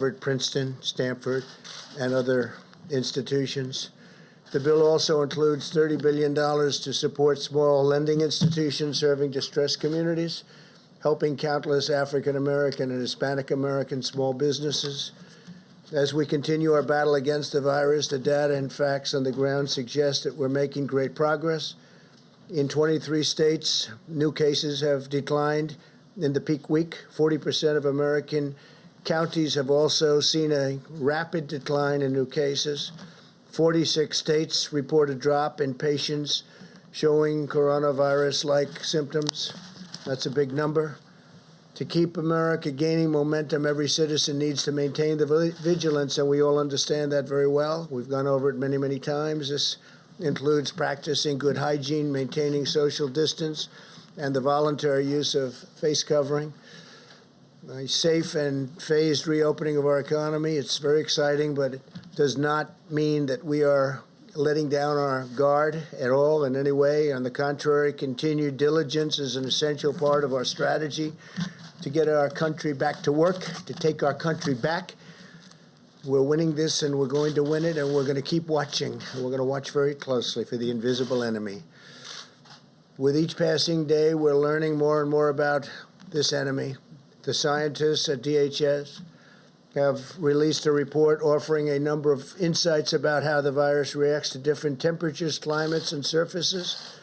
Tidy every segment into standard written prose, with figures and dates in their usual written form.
Princeton, Stanford, and other institutions. The bill also includes $30 billion to support small lending institutions serving distressed communities, helping countless African American and Hispanic American small businesses. As we continue our battle against the virus, the data and facts on the ground suggest that we're making great progress. In 23 states, new cases have declined in the peak week. 40% of American counties have also seen a rapid decline in new cases. 46 states report a drop in patients showing coronavirus-like symptoms. That's a big number. To keep America gaining momentum, every citizen needs to maintain the vigilance, and we all understand that very well. We've gone over it many, many times. This includes practicing good hygiene, maintaining social distance, and the voluntary use of face covering. A safe and phased reopening of our economy. It's very exciting, but it does not mean that we are letting down our guard at all in any way. On the contrary, continued diligence is an essential part of our strategy to get our country back to work, to take our country back. We're winning this, and we're going to win it, and we're going to keep watching. We're going to watch very closely for the invisible enemy. With each passing day, we're learning more and more about this enemy. The scientists at DHS have released a report offering a number of insights about how the virus reacts to different temperatures, climates, and surfaces.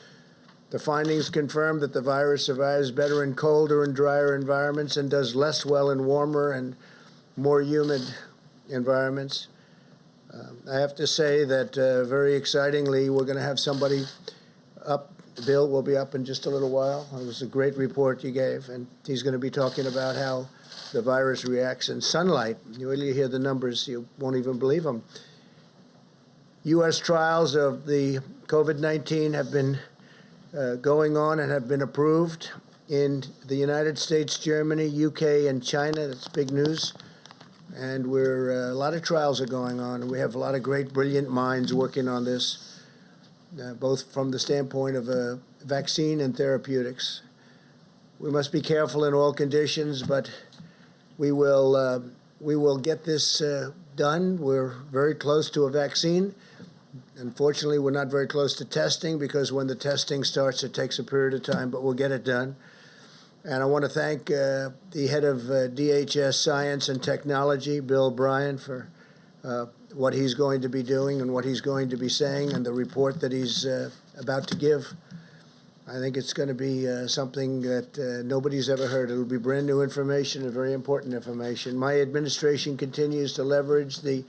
The findings confirm that the virus survives better in colder and drier environments and does less well in warmer and more humid environments. I have to say that very excitingly, we're going to have somebody up. Bill will be up in just a little while. It was a great report you gave, and he's going to be talking about how the virus reacts in sunlight. You really hear the numbers, you won't even believe them. U.S. trials of the COVID-19 have been going on and have been approved in the United States, Germany, UK, and China. That's big news. And a lot of trials are going on, and we have a lot of great, brilliant minds working on this. Both from the standpoint of a vaccine and therapeutics. We must be careful in all conditions, but we will get this done. We're very close to a vaccine. Unfortunately, we're not very close to testing, because when the testing starts, it takes a period of time, but we'll get it done. And I want to thank the head of DHS Science and Technology, Bill Bryant, for what he's going to be doing and what he's going to be saying, and the report that he's about to give. I think it's going to be something that nobody's ever heard. It'll be brand new information and very important information. My administration continues to leverage the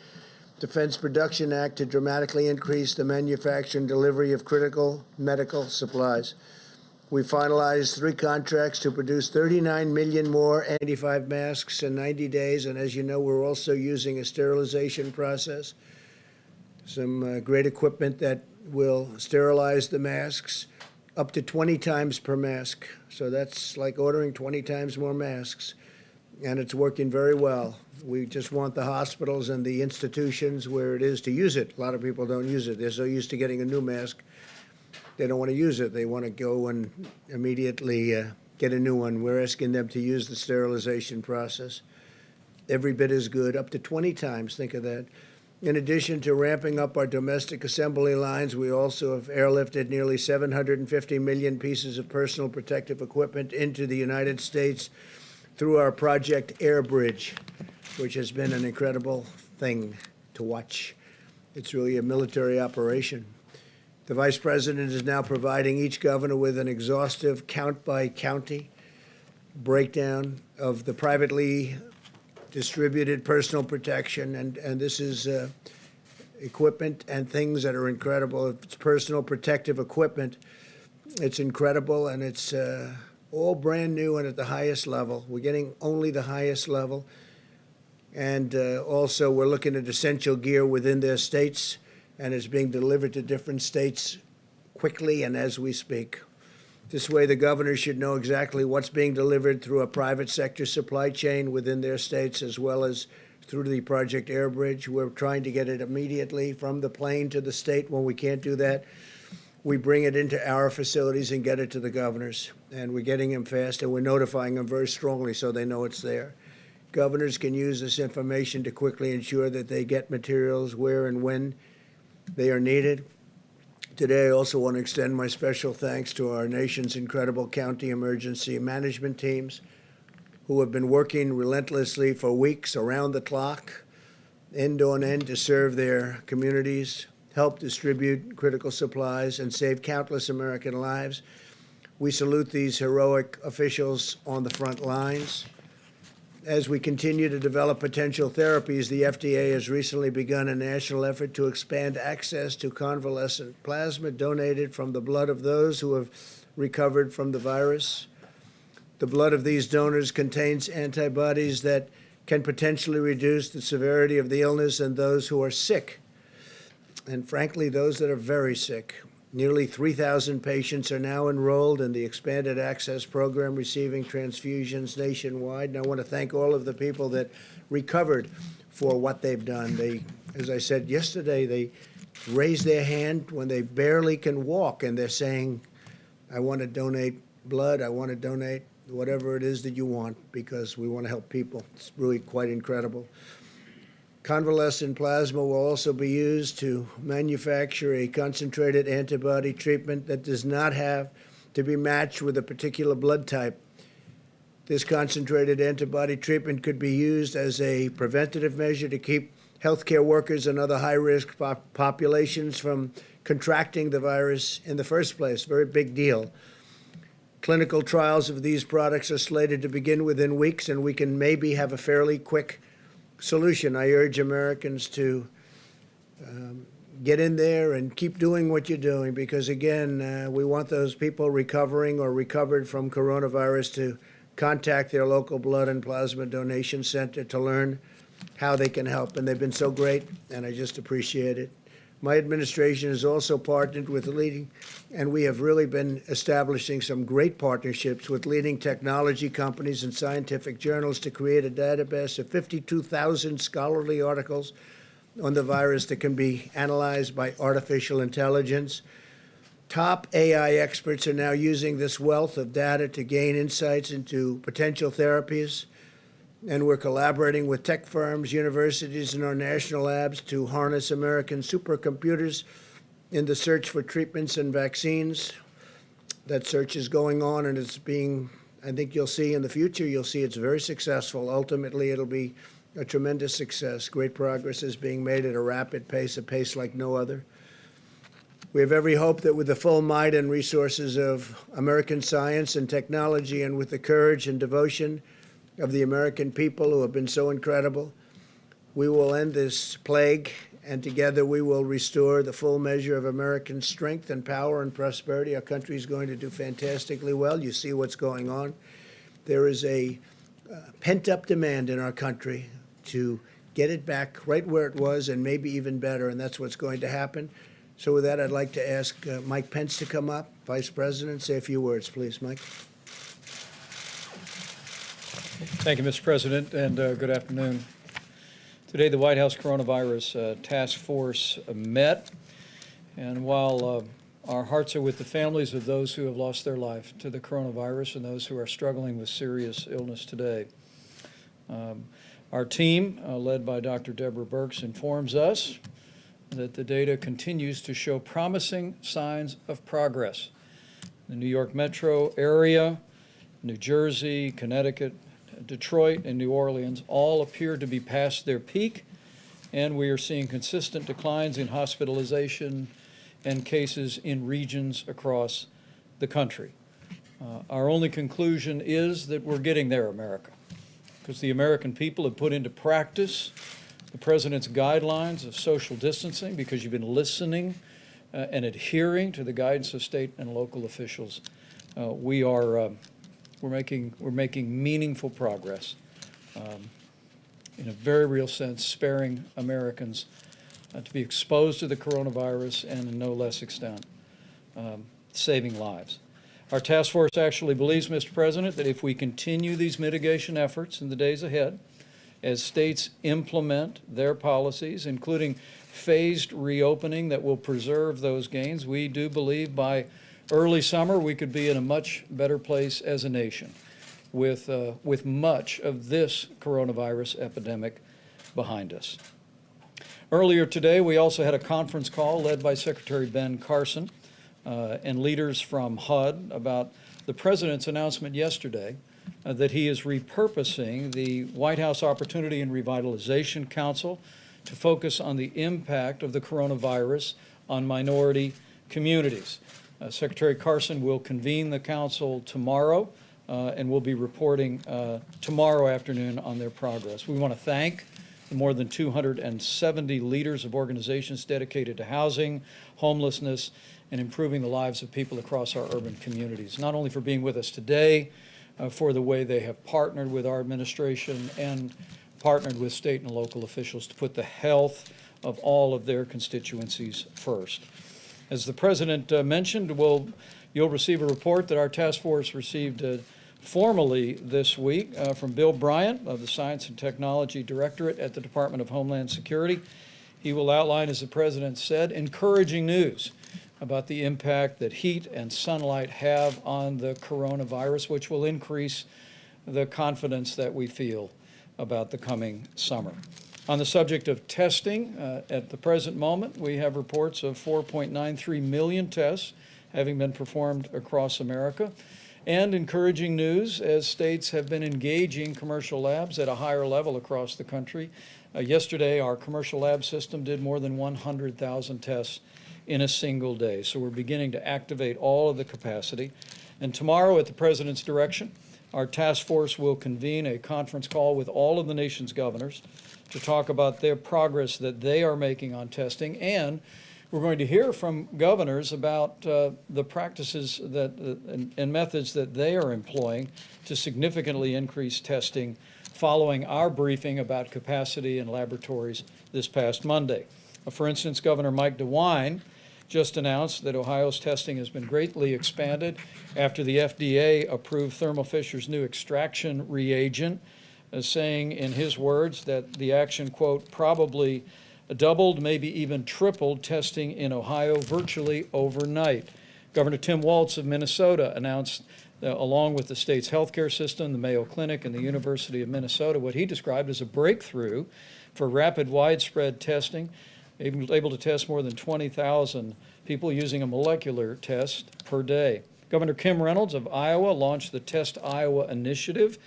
Defense Production Act to dramatically increase the manufacture and delivery of critical medical supplies. We finalized 3 contracts to produce 39 million more N95 masks in 90 days. And as you know, we're also using a sterilization process, some great equipment that will sterilize the masks up to 20 times per mask. So that's like ordering 20 times more masks. And it's working very well. We just want the hospitals and the institutions where it is to use it. A lot of people don't use it. They're so used to getting a new mask. They don't want to use it. They want to go and immediately get a new one. We're asking them to use the sterilization process. Every bit as good, up to 20 times. Think of that. In addition to ramping up our domestic assembly lines, we also have airlifted nearly 750 million pieces of personal protective equipment into the United States through our Project Air Bridge, which has been an incredible thing to watch. It's really a military operation. The Vice President is now providing each governor with an exhaustive count-by-county breakdown of the privately distributed personal protection, and this is equipment and things that are incredible. It's personal protective equipment. It's incredible, and it's all brand new and at the highest level. We're getting only the highest level. And also, we're looking at essential gear within their states, and it's being delivered to different states quickly and as we speak. This way, the governors should know exactly what's being delivered through a private sector supply chain within their states, as well as through the Project Air Bridge. We're trying to get it immediately from the plane to the state. When we can't do that, we bring it into our facilities and get it to the governors. And we're getting them fast, and we're notifying them very strongly so they know it's there. Governors can use this information to quickly ensure that they get materials where and when they are needed. Today, I also want to extend my special thanks to our nation's incredible county emergency management teams who have been working relentlessly for weeks around the clock, end on end, to serve their communities, help distribute critical supplies, and save countless American lives. We salute these heroic officials on the front lines. As we continue to develop potential therapies, the FDA has recently begun a national effort to expand access to convalescent plasma donated from the blood of those who have recovered from the virus. The blood of these donors contains antibodies that can potentially reduce the severity of the illness in those who are sick, and frankly, those that are very sick. Nearly 3,000 patients are now enrolled in the Expanded Access Program receiving transfusions nationwide. And I want to thank all of the people that recovered for what they've done. They, as I said yesterday, they raise their hand when they barely can walk, and they're saying, I want to donate blood, I want to donate whatever it is that you want, because we want to help people. It's really quite incredible. Convalescent plasma will also be used to manufacture a concentrated antibody treatment that does not have to be matched with a particular blood type. This concentrated antibody treatment could be used as a preventative measure to keep healthcare workers and other high-risk populations from contracting the virus in the first place. Very big deal. Clinical trials of these products are slated to begin within weeks, and we can maybe have a fairly quick solution. I urge Americans to get in there and keep doing what you're doing, because, again, we want those people recovering or recovered from coronavirus to contact their local blood and plasma donation center to learn how they can help. And they've been so great, and I just appreciate it. My administration has also partnered with leading, and we have really been establishing some great partnerships with leading technology companies and scientific journals to create a database of 52,000 scholarly articles on the virus that can be analyzed by artificial intelligence. Top AI experts are now using this wealth of data to gain insights into potential therapies. And we're collaborating with tech firms, universities, and our national labs to harness American supercomputers in the search for treatments and vaccines. That search is going on, and it's being, I think you'll see in the future, you'll see it's very successful. Ultimately, it'll be a tremendous success. Great progress is being made at a rapid pace, a pace like no other. We have every hope that with the full might and resources of American science and technology, and with the courage and devotion of the American people who have been so incredible, we will end this plague, and together we will restore the full measure of American strength and power and prosperity. Our country is going to do fantastically well. You see what's going on. There is a pent-up demand in our country to get it back right where it was, and maybe even better, and that's what's going to happen. So with that, I'd like to ask Mike Pence to come up, Vice President, say a few words, please, Mike. Thank you, Mr. President, and good afternoon. Today, the White House Coronavirus Task Force met, and while our hearts are with the families of those who have lost their life to the coronavirus and those who are struggling with serious illness today, our team, led by Dr. Deborah Birx, informs us that the data continues to show promising signs of progress. The New York metro area, New Jersey, Connecticut, Detroit, and New Orleans all appear to be past their peak, and we are seeing consistent declines in hospitalization and cases in regions across the country. Our only conclusion is that we're getting there, America, because the American people have put into practice the President's guidelines of social distancing, because you've been listening and adhering to the guidance of state and local officials. We're making meaningful progress, in a very real sense, sparing Americans to be exposed to the coronavirus, and in no less extent, saving lives. Our task force actually believes, Mr. President, that if we continue these mitigation efforts in the days ahead, as states implement their policies, including phased reopening that will preserve those gains, we do believe by early summer we could be in a much better place as a nation. with much of this coronavirus epidemic behind us. Earlier today, we also had a conference call led by Secretary Ben Carson and leaders from HUD about the President's announcement yesterday that he is repurposing the White House Opportunity and Revitalization Council to focus on the impact of the coronavirus on minority communities. Secretary Carson will convene the council tomorrow and will be reporting tomorrow afternoon on their progress. We want to thank the more than 270 leaders of organizations dedicated to housing, homelessness, and improving the lives of people across our urban communities, not only for being with us today, for the way they have partnered with our administration and partnered with state and local officials to put the health of all of their constituencies first. As the President mentioned, you'll receive a report that our task force received formally this week from Bill Bryant of the Science and Technology Directorate at the Department of Homeland Security. He will outline, as the President said, encouraging news about the impact that heat and sunlight have on the coronavirus, which will increase the confidence that we feel about the coming summer. On the subject of testing, at the present moment, we have reports of 4.93 million tests having been performed across America, and encouraging news as states have been engaging commercial labs at a higher level across the country. Yesterday, our commercial lab system did more than 100,000 tests in a single day. So we're beginning to activate all of the capacity. And tomorrow, at the President's direction, our task force will convene a conference call with all of the nation's governors to talk about their progress that they are making on testing. And we're going to hear from governors about the practices that and methods that they are employing to significantly increase testing following our briefing about capacity in laboratories this past Monday. For instance, Governor Mike DeWine just announced that Ohio's testing has been greatly expanded after the FDA approved Thermo Fisher's new extraction reagent, saying in his words that the action, quote, probably doubled, maybe even tripled testing in Ohio virtually overnight. Governor Tim Walz of Minnesota announced, along with the state's healthcare system, the Mayo Clinic, and the University of Minnesota, what he described as a breakthrough for rapid, widespread testing, able to test more than 20,000 people using a molecular test per day. Governor Kim Reynolds of Iowa launched the Test Iowa initiative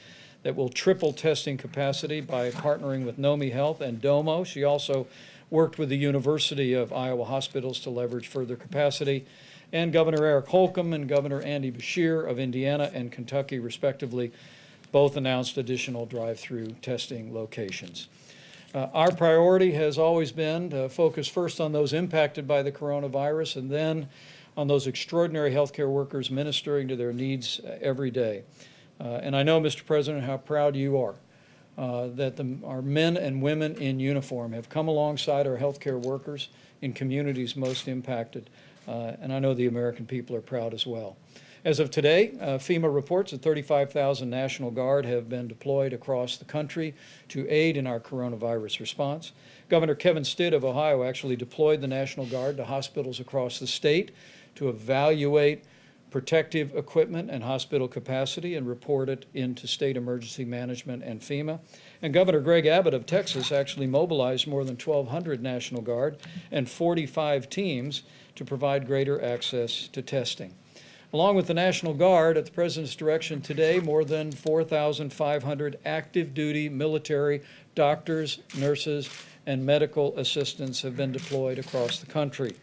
that will triple testing capacity by partnering with Nomi Health and Domo. She also worked with the University of Iowa hospitals to leverage further capacity. And Governor Eric Holcomb and Governor Andy Beshear of Indiana and Kentucky, respectively, both announced additional drive-through testing locations. Our priority has always been to focus first on those impacted by the coronavirus and then on those extraordinary healthcare workers ministering to their needs every day. And I know, Mr. President, how proud you are that our men and women in uniform have come alongside our healthcare workers in communities most impacted. And I know the American people are proud as well. As of today, FEMA reports that 35,000 National Guard have been deployed across the country to aid in our coronavirus response. Governor Kevin Stitt of Ohio actually deployed the National Guard to hospitals across the state to evaluate protective equipment and hospital capacity and report it into state emergency management and FEMA. And Governor Greg Abbott of Texas actually mobilized more than 1,200 National Guard and 45 teams to provide greater access to testing. Along with the National Guard, at the President's direction today, more than 4,500 active duty military doctors, nurses, and medical assistants have been deployed across the country.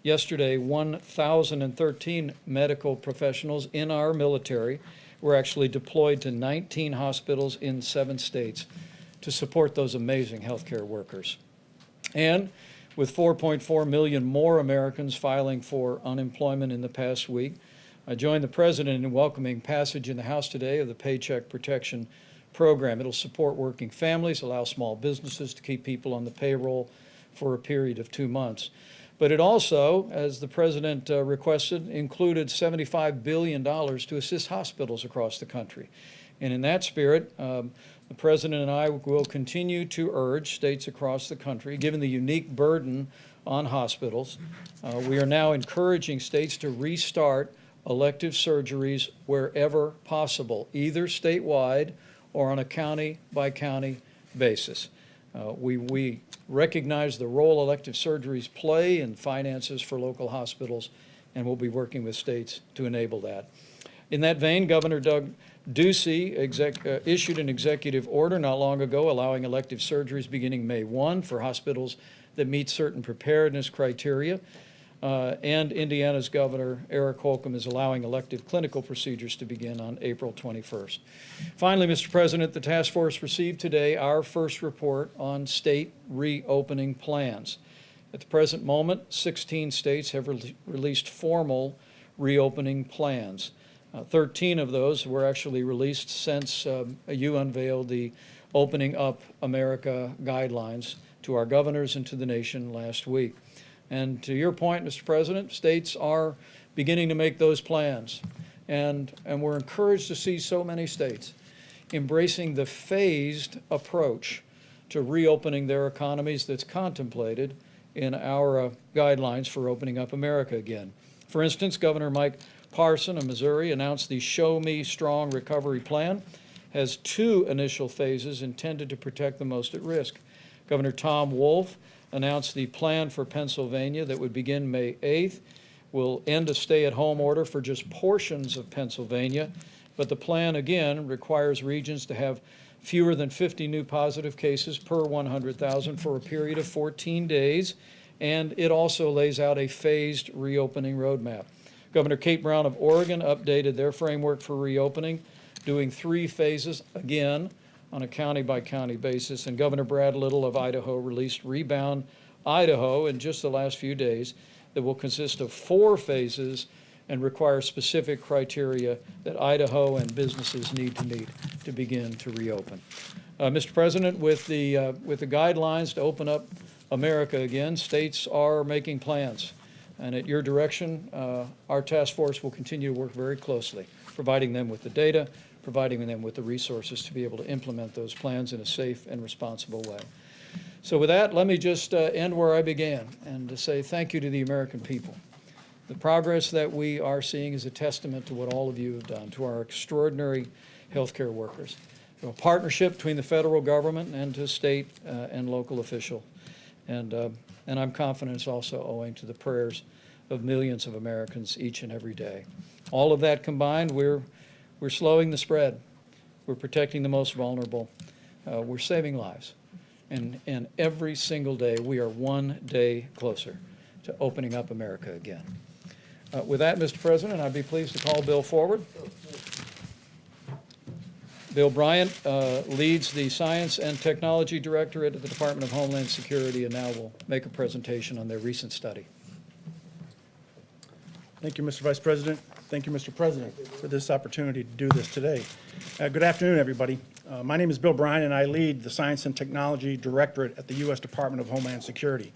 Yesterday, 1,013 medical professionals in our military were actually deployed to 19 hospitals in 7 states to support those amazing healthcare workers. And with 4.4 million more Americans filing for unemployment in the past week, I joined the President in welcoming passage in the House today of the Paycheck Protection Program. It'll support working families, allow small businesses to keep people on the payroll for a period of 2 months. But it also, as the President requested, included $75 billion to assist hospitals across the country. And in that spirit, the President and I will continue to urge states across the country, given the unique burden on hospitals, we are now encouraging states to restart elective surgeries wherever possible, either statewide or on a county-by-county basis. We recognize the role elective surgeries play in finances for local hospitals, and we'll be working with states to enable that. In that vein, Governor Doug Ducey issued an executive order not long ago allowing elective surgeries beginning May 1 for hospitals that meet certain preparedness criteria. And Indiana's Governor Eric Holcomb is allowing elective clinical procedures to begin on April 21st. Finally, Mr. President, the task force received today our first report on state reopening plans. At the present moment, 16 states have released formal reopening plans. 13 of those were actually released since you unveiled the Opening Up America guidelines to our governors and to the nation last week. And to your point, Mr. President, states are beginning to make those plans. And we're encouraged to see so many states embracing the phased approach to reopening their economies that's contemplated in our guidelines for opening up America again. For instance, Governor Mike Parson of Missouri announced the Show Me Strong Recovery Plan has 2 initial phases intended to protect the most at risk. Governor Tom Wolf announced the plan for Pennsylvania that would begin May 8th, will end a stay-at-home order for just portions of Pennsylvania, but the plan, again, requires regions to have fewer than 50 new positive cases per 100,000 for a period of 14 days, and it also lays out a phased reopening roadmap. Governor Kate Brown of Oregon updated their framework for reopening, doing 3 phases, again, on a county-by-county basis, and Governor Brad Little of Idaho released Rebound Idaho in just the last few days that will consist of 4 phases and require specific criteria that Idaho and businesses need to meet to begin to reopen. Mr. President, with the guidelines to open up America again, states are making plans. And at your direction, our task force will continue to work very closely, providing them with the data, providing them with the resources to be able to implement those plans in a safe and responsible way. So with that, let me just end where I began and to say thank you to the American people. The progress that we are seeing is a testament to what all of you have done, to our extraordinary healthcare workers, to a partnership between the federal government and to state and local officials. And I'm confident it's also owing to the prayers of millions of Americans each and every day. All of that combined, we're slowing the spread. We're protecting the most vulnerable. We're saving lives. And every single day, we are one day closer to opening up America again. With that, Mr. President, I'd be pleased to call Bill forward. Bill Bryant leads the Science and Technology Directorate at the Department of Homeland Security and now will make a presentation on their recent study. Thank you, Mr. Vice President. Thank you, Mr. President, for this opportunity to do this today. Good afternoon, everybody. My name is Bill Bryant, and I lead the Science and Technology Directorate at the U.S. Department of Homeland Security.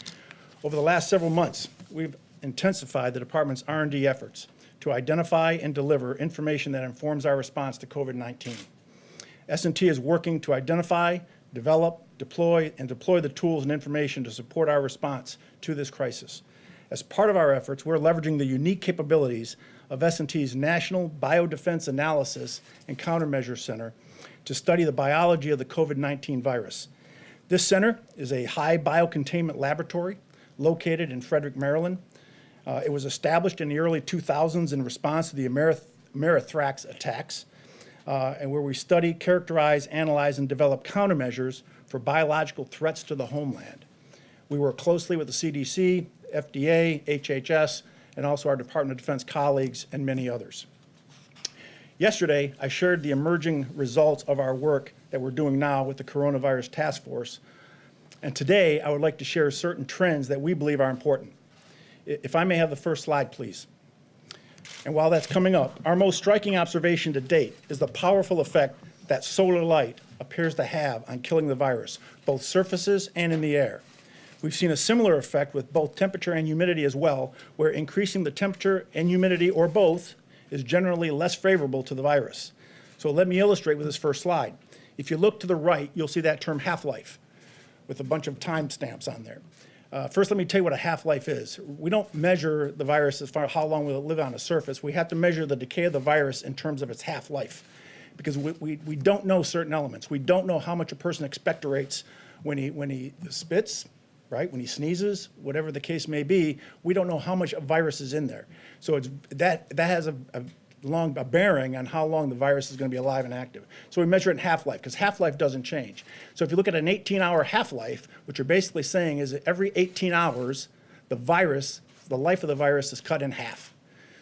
Over the last several months, we've intensified the department's R&D efforts to identify and deliver information that informs our response to COVID-19. S&T is working to identify, develop, deploy the tools and information to support our response to this crisis. As part of our efforts, we're leveraging the unique capabilities of S&T's National Biodefense Analysis and Countermeasures Center to study the biology of the COVID-19 virus. This center is a high biocontainment laboratory located in Frederick, Maryland. It was established in the early 2000s in response to the Amerithrax attacks, and where we study, characterize, analyze, and develop countermeasures for biological threats to the homeland. We work closely with the CDC, FDA, HHS, and also our Department of Defense colleagues and many others. Yesterday, I shared the emerging results of our work that we're doing now with the Coronavirus Task Force. And today, I would like to share certain trends that we believe are important. If I may have the first slide, please. And while that's coming up, our most striking observation to date is the powerful effect that solar light appears to have on killing the virus, both surfaces and in the air. We've seen a similar effect with both temperature and humidity as well, where increasing the temperature and humidity, or both, is generally less favorable to the virus. So let me illustrate with this first slide. If you look to the right, you'll see that term half-life with a bunch of time stamps on there. First, let me tell you what a half-life is. We don't measure the virus as far as how long will it live on the surface. We have to measure the decay of the virus in terms of its half-life, because we don't know certain elements. We don't know how much a person expectorates when he spits, right? When he sneezes, whatever the case may be, we don't know how much virus is in there. So that has a bearing on how long the virus is going to be alive and active. So we measure it in half-life, because half-life doesn't change. So if you look at an 18-hour half-life, what you're basically saying is that every 18 hours, the life of the virus is cut in half.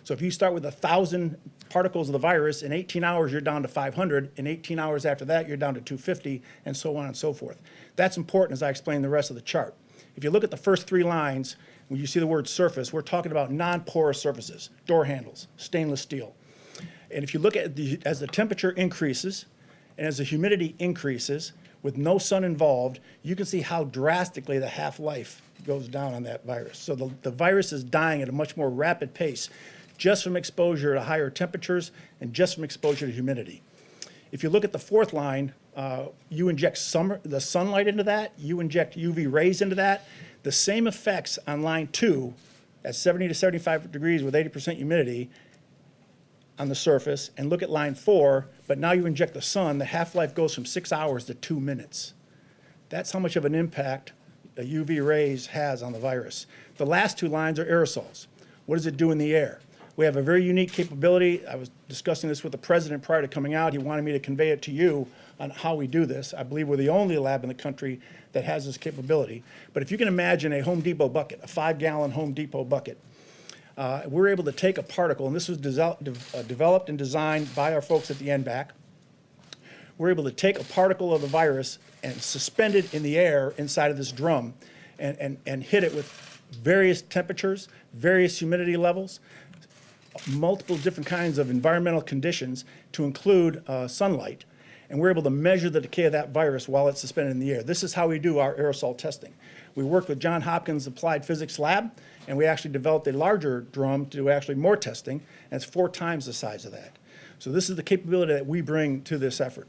So if you start with 1,000 particles of the virus, in 18 hours, you're down to 500. In 18 hours after that, you're down to 250, and so on and so forth. That's important as I explain the rest of the chart. If you look at the first 3 lines, when you see the word surface, we're talking about non-porous surfaces, door handles, stainless steel. And if you look at as the temperature increases and as the humidity increases with no sun involved, you can see how drastically the half-life goes down on that virus. So the virus is dying at a much more rapid pace just from exposure to higher temperatures and just from exposure to humidity. If you look at the 4th line, you inject the sunlight into that, you inject UV rays into that, the same effects on line 2 at 70 to 75 degrees with 80% humidity on the surface, and look at line 4, but now you inject the sun, the half-life goes from 6 hours to 2 minutes. That's how much of an impact the UV rays has on the virus. The last 2 lines are aerosols. What does it do in the air? We have a very unique capability. I was discussing this with the president prior to coming out. He wanted me to convey it to you on how we do this. I believe we're the only lab in the country that has this capability. But if you can imagine a Home Depot bucket, a 5-gallon Home Depot bucket, we're able to take a particle, and this was developed and designed by our folks at the NBAC. We're able to take a particle of the virus and suspend it in the air inside of this drum and hit it with various temperatures, various humidity levels, multiple different kinds of environmental conditions to include sunlight. And we're able to measure the decay of that virus while it's suspended in the air. This is how we do our aerosol testing. We worked with Johns Hopkins Applied Physics Lab, and we actually developed a larger drum to do actually more testing, and it's 4 times the size of that. So this is the capability that we bring to this effort.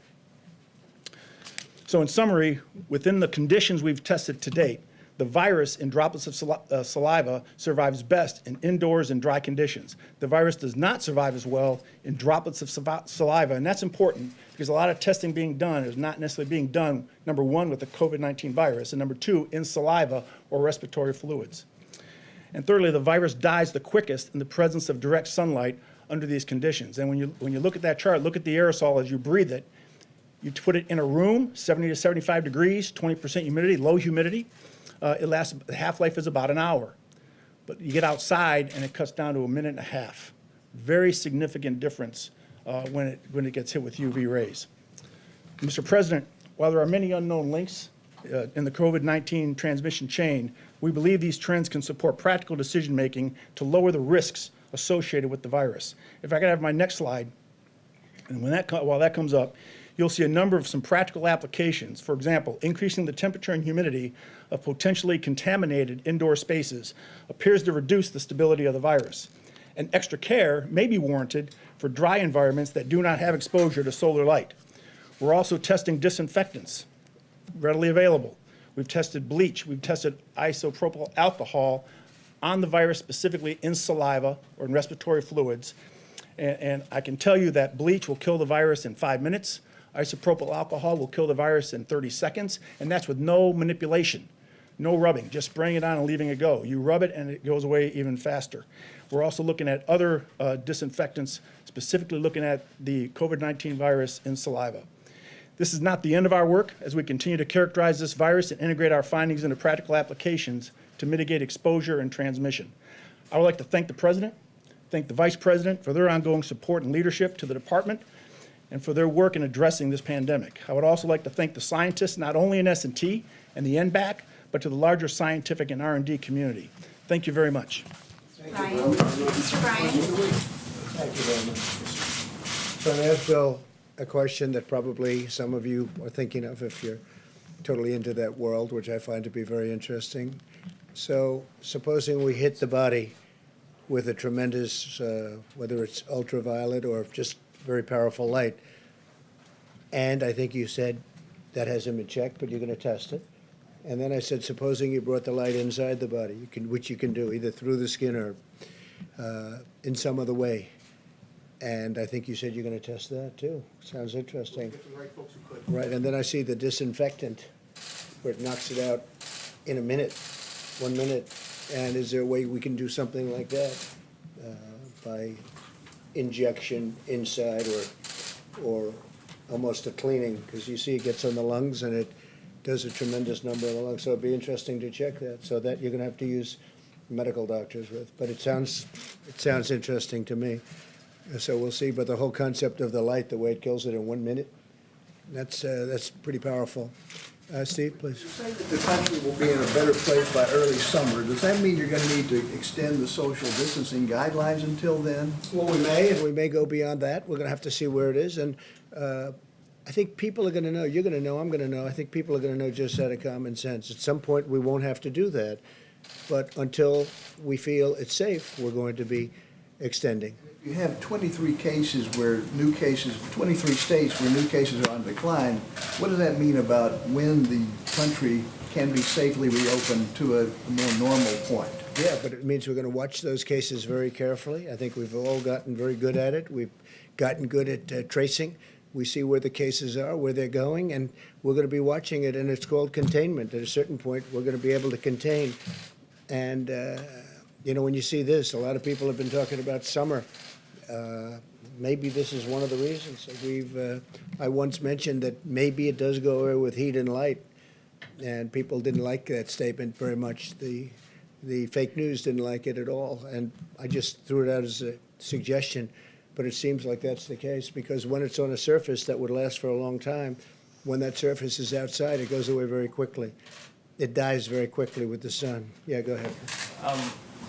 So in summary, within the conditions we've tested to date, the virus in droplets of saliva survives best in indoors and dry conditions. The virus does not survive as well in droplets of saliva, and that's important because a lot of testing being done is not necessarily being done, number 1, with the COVID-19 virus, and number 2, in saliva or respiratory fluids. And thirdly, the virus dies the quickest in the presence of direct sunlight under these conditions. And when you look at that chart, look at the aerosol as you breathe it. You put it in a room, 70 to 75 degrees, 20% humidity, low humidity. The half-life is about an hour. But you get outside and it cuts down to 1.5 minutes. Very significant difference when it gets hit with UV rays. Mr. President, while there are many unknown links in the COVID-19 transmission chain, we believe these trends can support practical decision-making to lower the risks associated with the virus. If I could have my next slide, and while that comes up, you'll see a number of some practical applications. For example, increasing the temperature and humidity of potentially contaminated indoor spaces appears to reduce the stability of the virus. And extra care may be warranted for dry environments that do not have exposure to solar light. We're also testing disinfectants, readily available. We've tested bleach, we've tested isopropyl alcohol on the virus, specifically in saliva or in respiratory fluids. And I can tell you that bleach will kill the virus in 5 minutes. Isopropyl alcohol will kill the virus in 30 seconds, and that's with no manipulation, no rubbing, just spraying it on and leaving it go. You rub it and it goes away even faster. We're also looking at other disinfectants, specifically looking at the COVID-19 virus in saliva. This is not the end of our work as we continue to characterize this virus and integrate our findings into practical applications to mitigate exposure and transmission. I would like to thank the President, thank the Vice President for their ongoing support and leadership to the Department and for their work in addressing this pandemic. I would also like to thank the scientists, not only in S&T and the NBAC, but to the larger scientific and R&D community. Thank you very much. Bryant. Mr. Bryant. Thank you very much. So I'm going to ask Bill a question that probably some of you are thinking of if you're totally into that world, which I find to be very interesting. So supposing we hit the body with a tremendous, whether it's ultraviolet or just very powerful light, and I think you said that hasn't been checked, but you're going to test it, And then I said, supposing you brought the light inside the body, which you can do, either through the skin or in some other way. And I think you said you're going to test that, too. Sounds interesting. Right, and then I see the disinfectant, where it knocks it out in a minute, 1 minute. And is there a way we can do something like that by injection inside or almost a cleaning? Because you see it gets on the lungs and it does a tremendous number of the lungs. So it'd be interesting to check that. So that you're going to have to use medical doctors with. But it sounds interesting to me. So we'll see. But the whole concept of the light, the way it kills it in 1 minute, that's pretty powerful. Steve, please. You say that the country will be in a better place by early summer. Does that mean you're going to need to extend the social distancing guidelines until then? Well, we may, and we may go beyond that. We're going to have to see where it is. And I think people are going to know. You're going to know. I'm going to know. I think people are going to know just out of common sense. At some point, we won't have to do that. But until we feel it's safe, we're going to be extending. You have 23 cases where new cases, 23 states where new cases are on decline. What does that mean about when the country can be safely reopened to a more normal point? Yeah, but it means we're going to watch those cases very carefully. I think we've all gotten very good at it. We've gotten good at tracing. We see where the cases are, where they're going, and we're going to be watching it, and it's called containment. At a certain point, we're going to be able to contain. And, when you see this, a lot of people have been talking about summer. Maybe this is one of the reasons. I once mentioned that maybe it does go away with heat and light, and people didn't like that statement very much. The fake news didn't like it at all, and I just threw it out as a suggestion. But it seems like that's the case, because when it's on a surface that would last for a long time, when that surface is outside, it goes away very quickly. It dies very quickly with the sun. Yeah, go ahead.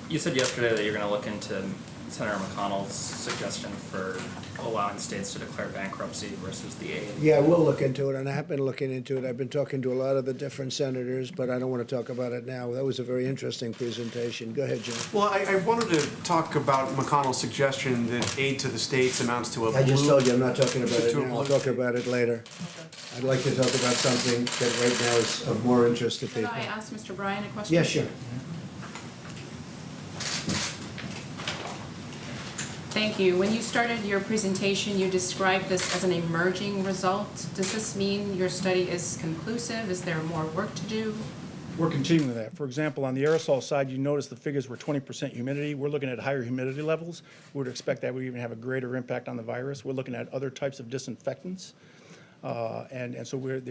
You said yesterday that you're going to look into Senator McConnell's suggestion for allowing states to declare bankruptcy versus the aid. Yeah, we'll look into it, and I have been looking into it. I've been talking to a lot of the different senators, but I don't want to talk about it now. That was a very interesting presentation. Go ahead, Jim. Well, I wanted to talk about McConnell's suggestion that aid to the states amounts to a I just blue- told you I'm not talking about it to a now. I'll blue- talk about it later. I'd like to talk about something that right now is of more interest to Could people. I ask Mr. Bryant a question? Yeah, sure. Thank you. When you started your presentation, you described this as an emerging result. Does this mean your study is conclusive? Is there more work to do? We're continuing that. For example, on the aerosol side, you notice the figures were 20% humidity. We're looking at higher humidity levels. We would expect that would even have a greater impact on the virus. We're looking at other types of disinfectants. And so we're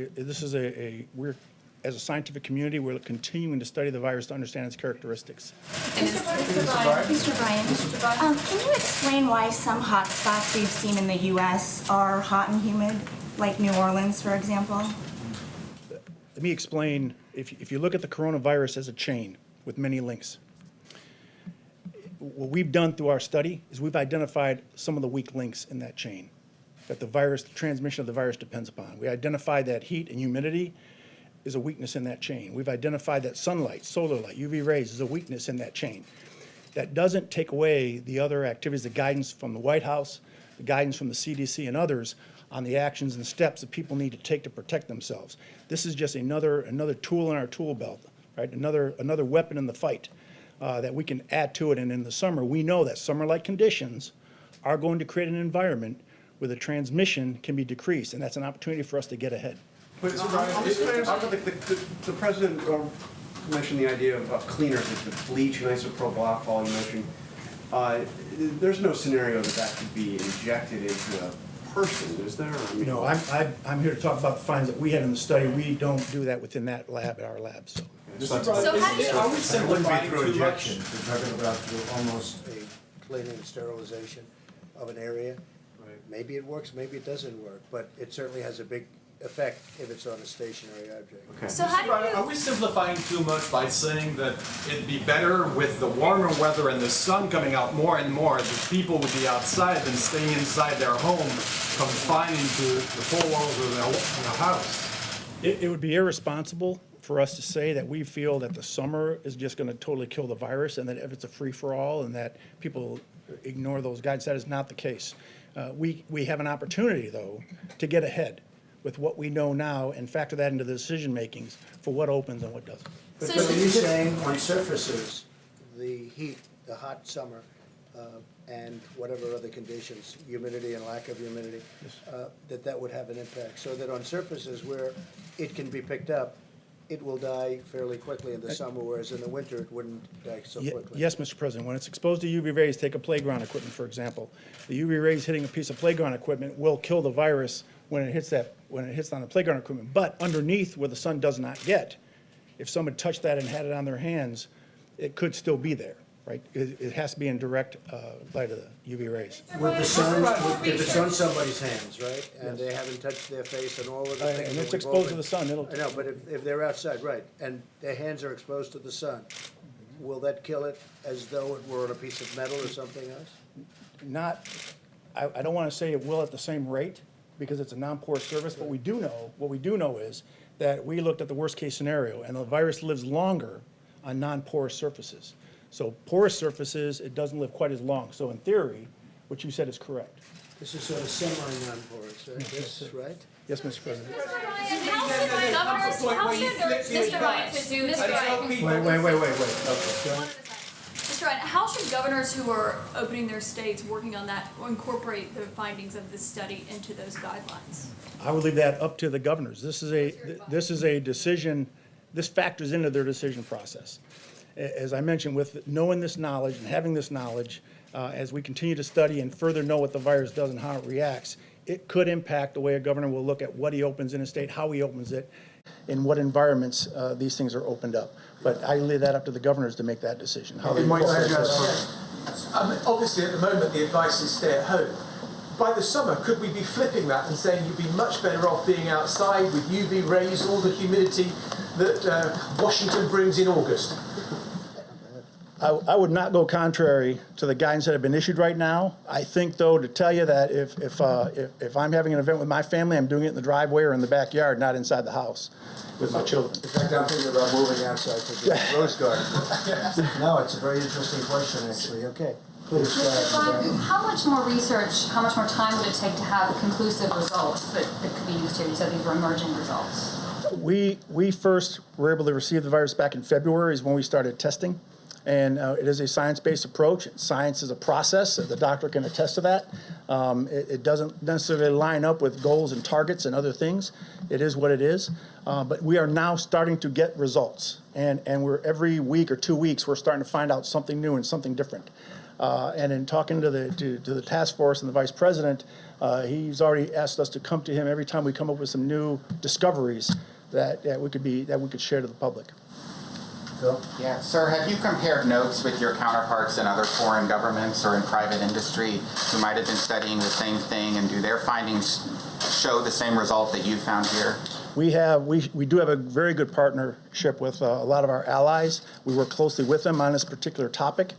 as a scientific community, we're continuing to study the virus to understand its characteristics. And is- Mr. Bryant, can you explain why some hot spots we've seen in the U.S. are hot and humid, like New Orleans, for example? Let me explain. If you look at the coronavirus as a chain with many links, what we've done through our study is we've identified some of the weak links in that chain that the transmission of the virus depends upon. We identified that heat and humidity is a weakness in that chain. We've identified that sunlight, solar light, UV rays is a weakness in that chain. That doesn't take away the other activities, the guidance from the White House, the guidance from the CDC and others on the actions and steps that people need to take to protect themselves. This is just another tool in our tool belt, right? Another weapon in the fight that we can add to it. And in the summer, we know that summer-like conditions are going to create an environment where the transmission can be decreased, and that's an opportunity for us to get ahead. But the president mentioned the idea of cleaners, like the bleach and isopropyl alcohol you mentioned. There's no scenario that could be injected into a person, is there? I mean, No, I'm here to talk about the findings that we had in the study. We don't do that within that lab, at our lab, so. So how do you, Are we simplifying too much? We're talking about almost a cleaning sterilization of an area. Right. Maybe it works, maybe it doesn't work, but it certainly has a big effect if it's on a stationary object. Okay. so how do Are you, we simplifying too much by saying that it'd be better with the warmer weather and the sun coming out more and more, that people would be outside than staying inside their home, confined to the four walls of their house? It would be irresponsible for us to say that we feel that the summer is just going to totally kill the virus and that if it's a free-for-all and that people ignore those guides. That is not the case. We have an opportunity, though, to get ahead with what we know now and factor that into the decision makings for what opens and what doesn't. But are you saying on surfaces, the heat, the hot summer, and whatever other conditions, humidity and lack of humidity, that would have an impact? So that on surfaces where it can be picked up, it will die fairly quickly in the summer, whereas in the winter it wouldn't die so quickly? Yes, Mr. President. When it's exposed to UV rays, take a playground equipment, for example. The UV rays hitting a piece of playground equipment will kill the virus when it hits on the playground equipment. But underneath, where the sun does not get, if someone touched that and had it on their hands, it could still be there, right? It has to be in direct light of the UV rays. With the sun, if it's on somebody's hands, right, and they haven't touched their face and all of the things. And that it's we've exposed to all the sun, it'll. I know, but if they're outside, right, and their hands are exposed to the sun, will that kill it as though it were on a piece of metal or something else? I don't want to say it will at the same rate because it's a non-porous surface. What we do know is that we looked at the worst-case scenario, and the virus lives longer on non-porous surfaces. So porous surfaces, it doesn't live quite as long. So in theory, what you said is correct. This is sort of semi-non-porous, right? This, right? Yes, Mr. President. Mr. Bryant, Mr. Bryant, how should governors who are opening their states, working on that, incorporate the findings of this study into those guidelines? I would leave that up to the governors. This is a decision, this factors into their decision process. As I mentioned, with knowing this knowledge and having this knowledge, as we continue to study and further know what the virus does and how it reacts, it could impact the way a governor will look at what he opens in a state, how he opens it, in what environments these things are opened up. But I leave that up to the governors to make that decision. How they incorporate this. Obviously, at the moment, the advice is stay at home. By the summer, could we be flipping that and saying you'd be much better off being outside with UV rays, all the humidity that Washington brings in August? I would not go contrary to the guidance that have been issued right now. I think, though, to tell you that if I'm having an event with my family, I'm doing it in the driveway or in the backyard, not inside the house with my children. In fact, I'm thinking about moving outside to the rose garden. No, it's a very interesting question, actually. Okay. Please, how much more research, how much more time would it take to have conclusive results that could be used here? You said these were emerging results. We first were able to receive the virus back in February is when we started testing. And it is a science-based approach. Science is a process. The doctor can attest to that. It doesn't necessarily line up with goals and targets and other things. It is what it is. But we are now starting to get results. And we're every week or 2 weeks, we're starting to find out something new and something different. And in talking to the task force and the vice president, he's already asked us to come to him every time we come up with some new discoveries that we could share to the public. Phil? Yeah, sir, have you compared notes with your counterparts in other foreign governments or in private industry who might have been studying the same thing, and do their findings show the same result that you found here? We do have a very good partnership with a lot of our allies. We work closely with them on this particular topic.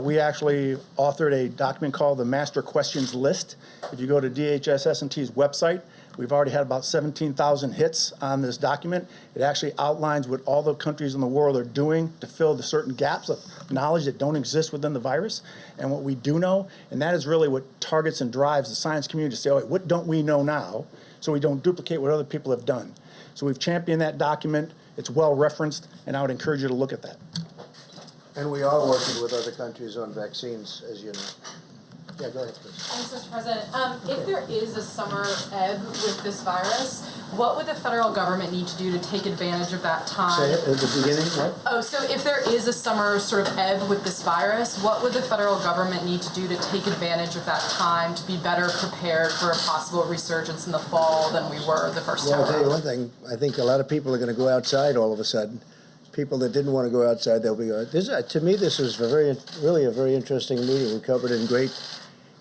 We actually authored a document called the Master Questions List. If you go to DHS-S&T's website, we've already had about 17,000 hits on this document. It actually outlines what all the countries in the world are doing to fill the certain gaps of knowledge that don't exist within the virus and what we do know. And that is really what targets and drives the science community to say, all right, what don't we know now so we don't duplicate what other people have done? So we've championed that document. It's well referenced, and I would encourage you to look at that. And we are working with other countries on vaccines, as you know. Yeah, go ahead, please. Thanks, Mr. President. If there is a summer ebb with this virus, what would the federal government need to do to take advantage of that time? Say it at the beginning, what? Oh, so if there is a summer sort of ebb with this virus, what would the federal government need to do to take advantage of that time to be better prepared for a possible resurgence in the fall than we were the first time Well, I'll tell you around? one thing. I think a lot of people are going to go outside all of a sudden. People that didn't want to go outside, they'll be going. To me, this was really a very interesting meeting. We covered it in great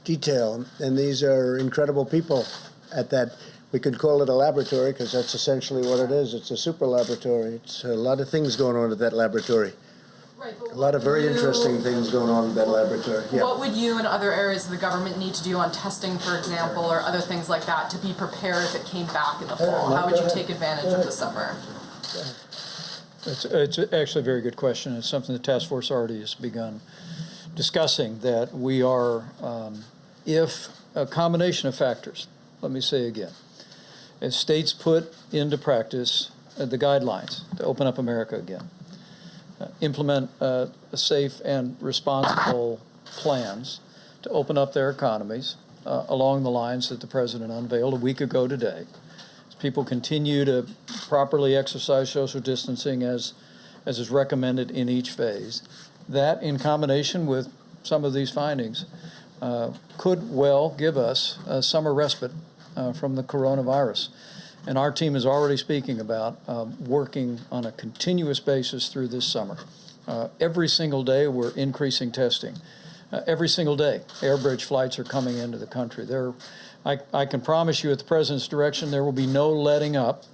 detail, and these are incredible people at that. We could call it a laboratory because that's essentially what it is. It's a super laboratory. It's a lot of things going on at that laboratory. Right, but A lot of very interesting things going on in that laboratory. Yeah. What would you and other areas of the government need to do on testing, for example, or other things like that to be prepared if it came back in the fall? How would you take advantage of the summer? It's actually a very good question. It's something the task force already has begun discussing, that we are, if a combination of factors, let me say again, as states put into practice the guidelines to open up America again, implement safe and responsible plans to open up their economies along the lines that the President unveiled a week ago today. As people continue to properly exercise social distancing as is recommended in each phase, that in combination with some of these findings could well give us a summer respite from the coronavirus. And our team is already speaking about working on a continuous basis through this summer. Every single day we're increasing testing. Every single day air bridge flights are coming into the country. I can promise you at the President's direction there will be no letting up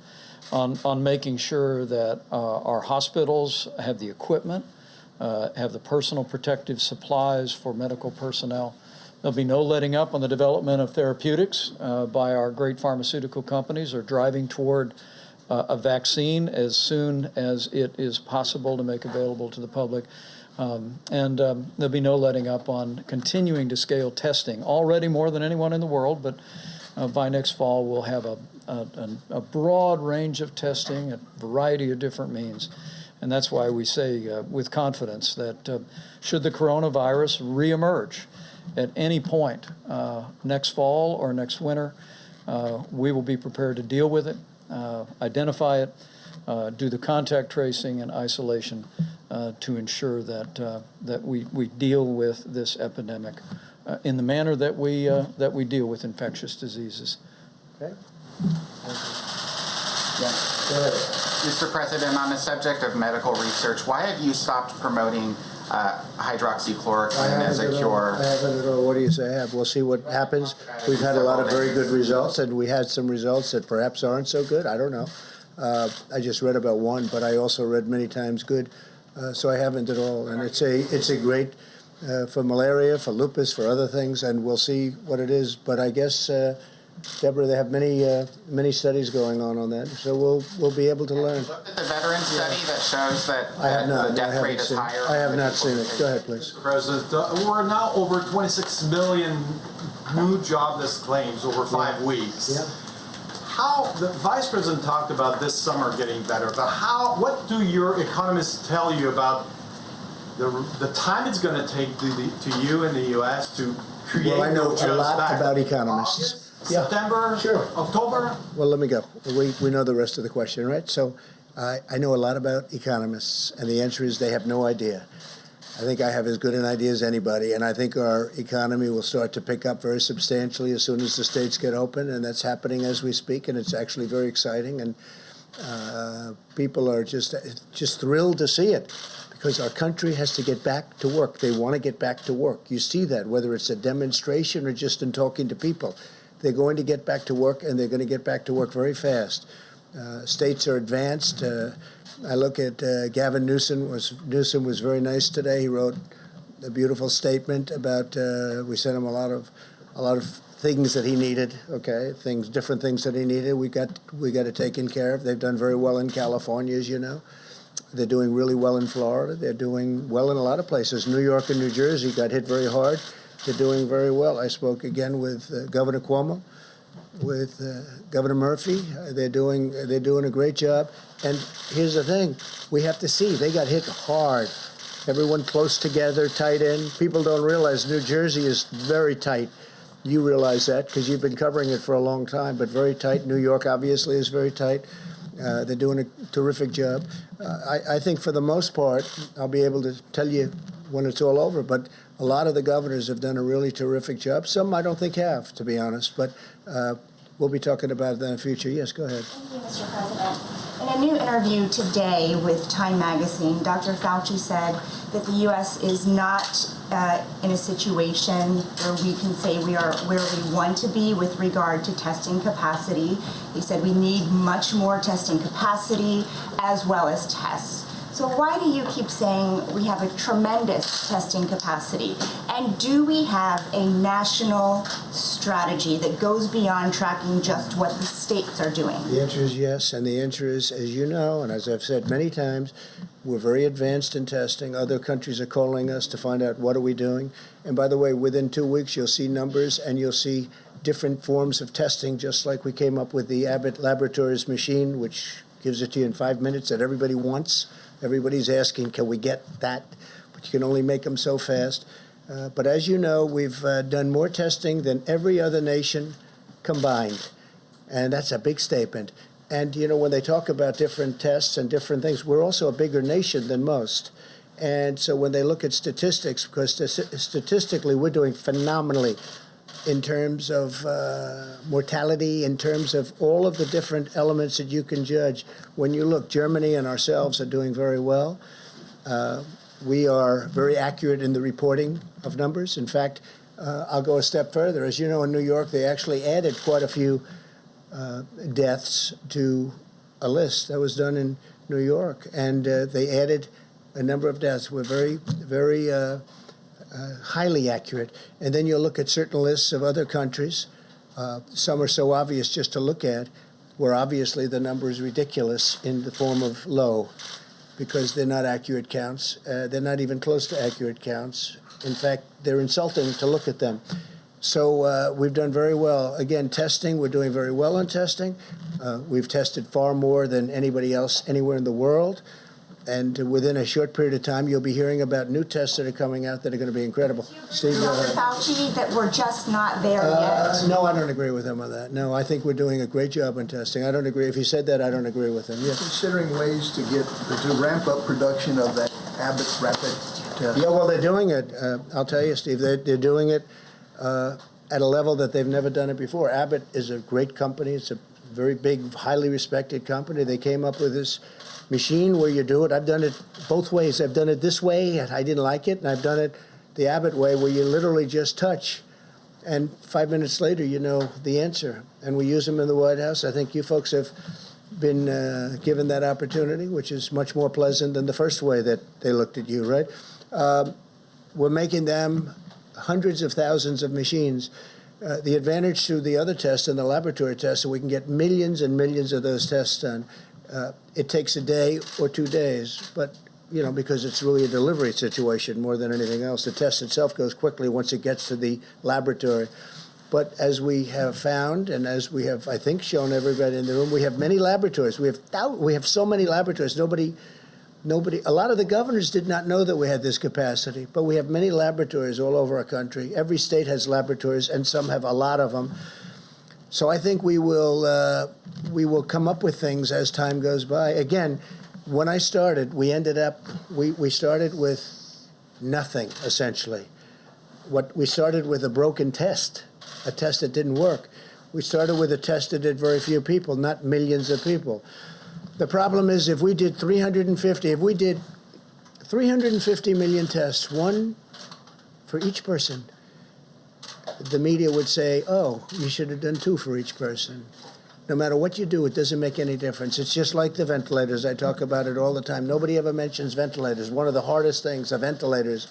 on making sure that our hospitals have the equipment, have the personal protective supplies for medical personnel. There'll be no letting up on the development of therapeutics by our great pharmaceutical companies or driving toward a vaccine as soon as it is possible to make available to the public. And there'll be no letting up on continuing to scale testing, already more than anyone in the world, but by next fall we'll have a broad range of testing, a variety of different means. And that's why we say with confidence that should the coronavirus reemerge at any point next fall or next winter, we will be prepared to deal with it, identify it, do the contact tracing and isolation to ensure that we deal with this epidemic in the manner that we deal with infectious diseases. Okay. Yeah. Mr. President, on the subject of medical research, why have you stopped promoting hydroxychloroquine as a cure? I haven't at all. What do you say I have? We'll see what happens. We've had a lot of very good results, and we had some results that perhaps aren't so good. I don't know. I just read about one, but I also read many times good. So I haven't at all. And it's a great for malaria, for lupus, for other things, and we'll see what it is. But I guess, Deborah, they have many studies going on that, so we'll be able to learn. Looked at the veteran study that shows that the death rate is higher. I have not seen it. Go ahead, please. Mr. President, we're now over 26 million new jobless claims over 5 weeks. Yeah. How the Vice President talked about this summer getting better, but what do your economists tell you about the time it's going to take to you in the U.S. to create Well, I know those a jobs lot back? about economists. August, Yeah. September, Sure. October? Well, let me go. We know the rest of the question, right? So I know a lot about economists, and the answer is they have no idea. I think I have as good an idea as anybody, and I think our economy will start to pick up very substantially as soon as the states get open, and that's happening as we speak, and it's actually very exciting, and people are just thrilled to see it, because our country has to get back to work. They want to get back to work. You see that, whether it's a demonstration or just in talking to people. They're going to get back to work, and they're going to get back to work very fast. States are advanced. I look at Gavin Newsom was very nice today. He wrote a beautiful statement about we sent him a lot of things that he needed. Okay, different things that he needed. We got it taken care of. They've done very well in California, as you know. They're doing really well in Florida. They're doing well in a lot of places. New York and New Jersey got hit very hard. They're doing very well. I spoke again with Governor Cuomo, with Governor Murphy. They're doing a great job. And here's the thing: we have to see they got hit hard. Everyone close together, tight in. People don't realize New Jersey is very tight. You realize that because you've been covering it for a long time, but very tight. New York obviously is very tight. They're doing a terrific job. I think for the most part, I'll be able to tell you when it's all over, but a lot of the governors have done a really terrific job. Some I don't think have, to be honest, but we'll be talking about that in the future. Yes, go ahead. Thank you, Mr. President. In a new interview today with Time Magazine, Dr. Fauci said that the U.S. is not in a situation where we can say we are where we want to be with regard to testing capacity. He said we need much more testing capacity as well as tests. So why do you keep saying we have a tremendous testing capacity? And do we have a national strategy that goes beyond tracking just what the states are doing? The answer is yes, and the answer is, as you know, and as I've said many times, we're very advanced in testing. Other countries are calling us to find out what are we doing. And by the way, within 2 weeks, you'll see numbers and you'll see different forms of testing, just like we came up with the Abbott Laboratories machine, which gives it to you in 5 minutes that everybody wants. Everybody's asking, can we get that? But you can only make them so fast. But as you know, we've done more testing than every other nation combined. And that's a big statement. And, you know, when they talk about different tests and different things, we're also a bigger nation than most. And so when they look at statistics, because statistically we're doing phenomenally in terms of mortality, in terms of all of the different elements that you can judge. When you look, Germany and ourselves are doing very well. We are very accurate in the reporting of numbers. In fact, I'll go a step further. As you know, in New York, they actually added quite a few deaths to a list that was done in New York, and they added a number of deaths. We're very, very highly accurate. And then you'll look at certain lists of other countries. Some are so obvious just to look at, where obviously the number is ridiculous in the form of low, because they're not accurate counts. They're not even close to accurate counts. In fact, they're insulting to look at them. So we've done very well. Again, testing, we're doing very well on testing. We've tested far more than anybody else anywhere in the world. And within a short period of time, you'll be hearing about new tests that are coming out that are going to be incredible. Steve, go Dr. ahead. Fauci, that we're just not there yet? No, I don't agree with him on that. No, I think we're doing a great job on testing. I don't agree. If he said that, I don't agree with him. Yes. Considering ways to ramp up production of that Abbott rapid test. Yeah, well, they're doing it. I'll tell you, Steve, they're doing it at a level that they've never done it before. Abbott is a great company. It's a very big, highly respected company. They came up with this machine where you do it. I've done it both ways. I've done it this way, and I didn't like it, and I've done it the Abbott way, where you literally just touch, and 5 minutes later you know the answer. And we use them in the White House. I think you folks have been given that opportunity, which is much more pleasant than the first way that they looked at you, right? We're making them hundreds of thousands of machines. The advantage to the other tests and the laboratory tests, so we can get millions and millions of those tests done. It takes a day or 2 days, but, you know, because it's really a delivery situation more than anything else. The test itself goes quickly once it gets to the laboratory. But as we have found, and as we have, I think, shown everybody in the room, we have many laboratories. We have so many laboratories. Nobody, a lot of the governors did not know that we had this capacity, but we have many laboratories all over our country. Every state has laboratories, and some have a lot of them. So I think we will come up with things as time goes by. Again, when I started, we started with nothing, essentially. We started with a broken test, a test that didn't work. We started with a test that did very few people, not millions of people. The problem is if we did 350 million tests, one for each person, the media would say, oh, you should have done 2 for each person. No matter what you do, it doesn't make any difference. It's just like the ventilators. I talk about it all the time. Nobody ever mentions ventilators. One of the hardest things are ventilators.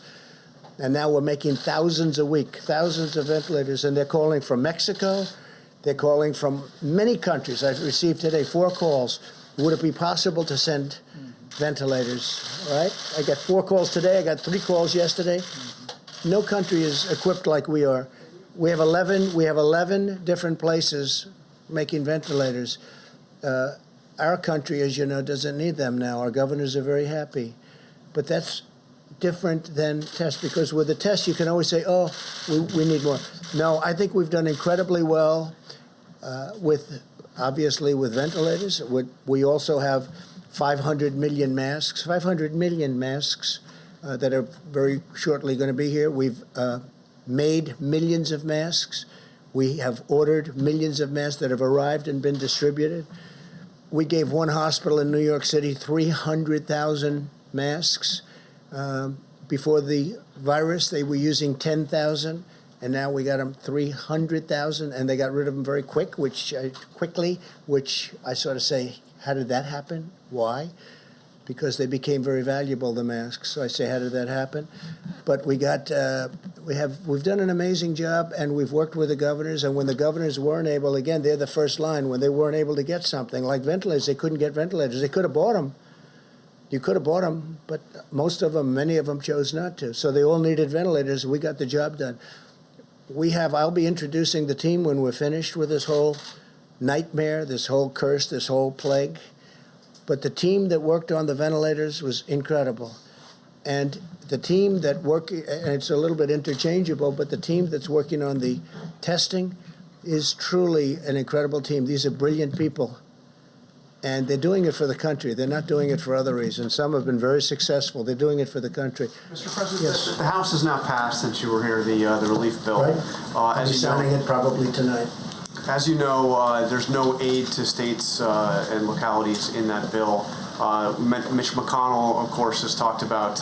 And now we're making thousands a week, thousands of ventilators. And they're calling from Mexico. They're calling from many countries. I've received today 4 calls. Would it be possible to send ventilators, right? I got 4 calls today. I got 3 calls yesterday. No country is equipped like we are. We have 11 different places making ventilators. Our country, as you know, doesn't need them now. Our governors are very happy. But that's different than tests, because with a test you can always say, oh, we need more. No, I think we've done incredibly well obviously with ventilators. We also have 500 million masks that are very shortly going to be here. We've made millions of masks. We have ordered millions of masks that have arrived and been distributed. We gave one hospital in New York City 300,000 masks. Before the virus, they were using 10,000, and now we got them 300,000, and they got rid of them very quickly, which I sort of say, how did that happen? Why? Because they became very valuable, the masks. So I say, how did that happen? But we've done an amazing job, and we've worked with the governors. And when the governors weren't able, again, they're the first line. When they weren't able to get something like ventilators, they couldn't get ventilators. They could have bought them. You could have bought them, but many of them chose not to. So they all needed ventilators. We got the job done. I'll be introducing the team when we're finished with this whole nightmare, this whole curse, this whole plague. But the team that worked on the ventilators was incredible. And the team that and it's a little bit interchangeable, but the team that's working on the testing is truly an incredible team. These are brilliant people. And they're doing it for the country. They're not doing it for other reasons. Some have been very successful. They're doing it for the country. Mr. President, Yes. the House has now passed, since you were here, the relief bill. Right. I'll be As you signing know, it probably tonight. As you know, there's no aid to states and localities in that bill. Mitch McConnell, of course, has talked about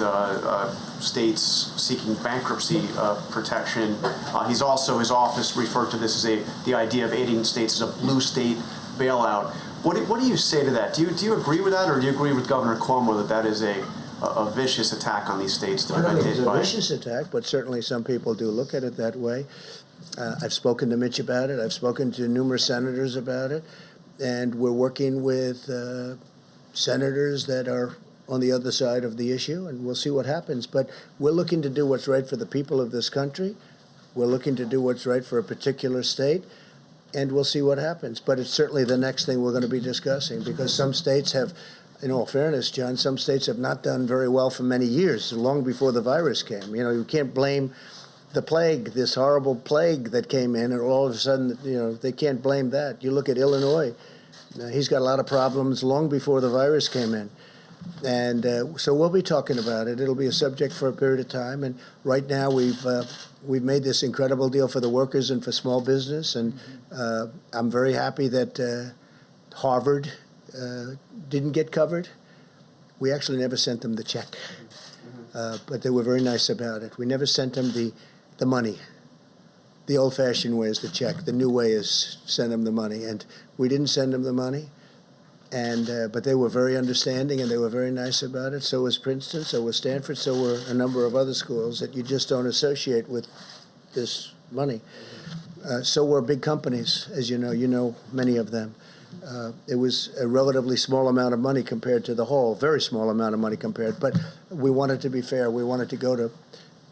states seeking bankruptcy protection. His office referred to this as the idea of aiding states as a blue state bailout. What do you say to that? Do you agree with that, or do you agree with Governor Cuomo that is a vicious attack on these states that I don't have been think it's hit a by? vicious attack, but certainly some people do look at it that way. I've spoken to Mitch about it. I've spoken to numerous senators about it. And we're working with senators that are on the other side of the issue, and we'll see what happens. But we're looking to do what's right for the people of this country. We're looking to do what's right for a particular state, and we'll see what happens. But it's certainly the next thing we're going to be discussing, because some states have, in all fairness, John, some states have not done very well for many years, long before the virus came. You know, you can't blame the plague, this horrible plague that came in, and all of a sudden, you know, they can't blame that. You look at Illinois. He's got a lot of problems long before the virus came in. And so we'll be talking about it. It'll be a subject for a period of time. And right now we've made this incredible deal for the workers and for small business. And I'm very happy that Harvard didn't get covered. We actually never sent them the check. But they were very nice about it. We never sent them the money. The old-fashioned way is the check. The new way is send them the money. And we didn't send them the money. And but they were very understanding, and they were very nice about it. So was Princeton, so was Stanford, so were a number of other schools that you just don't associate with this money. So were big companies, as you know many of them. It was a relatively small amount of money compared to the whole, very small amount of money compared. But we wanted to be fair. We wanted to go to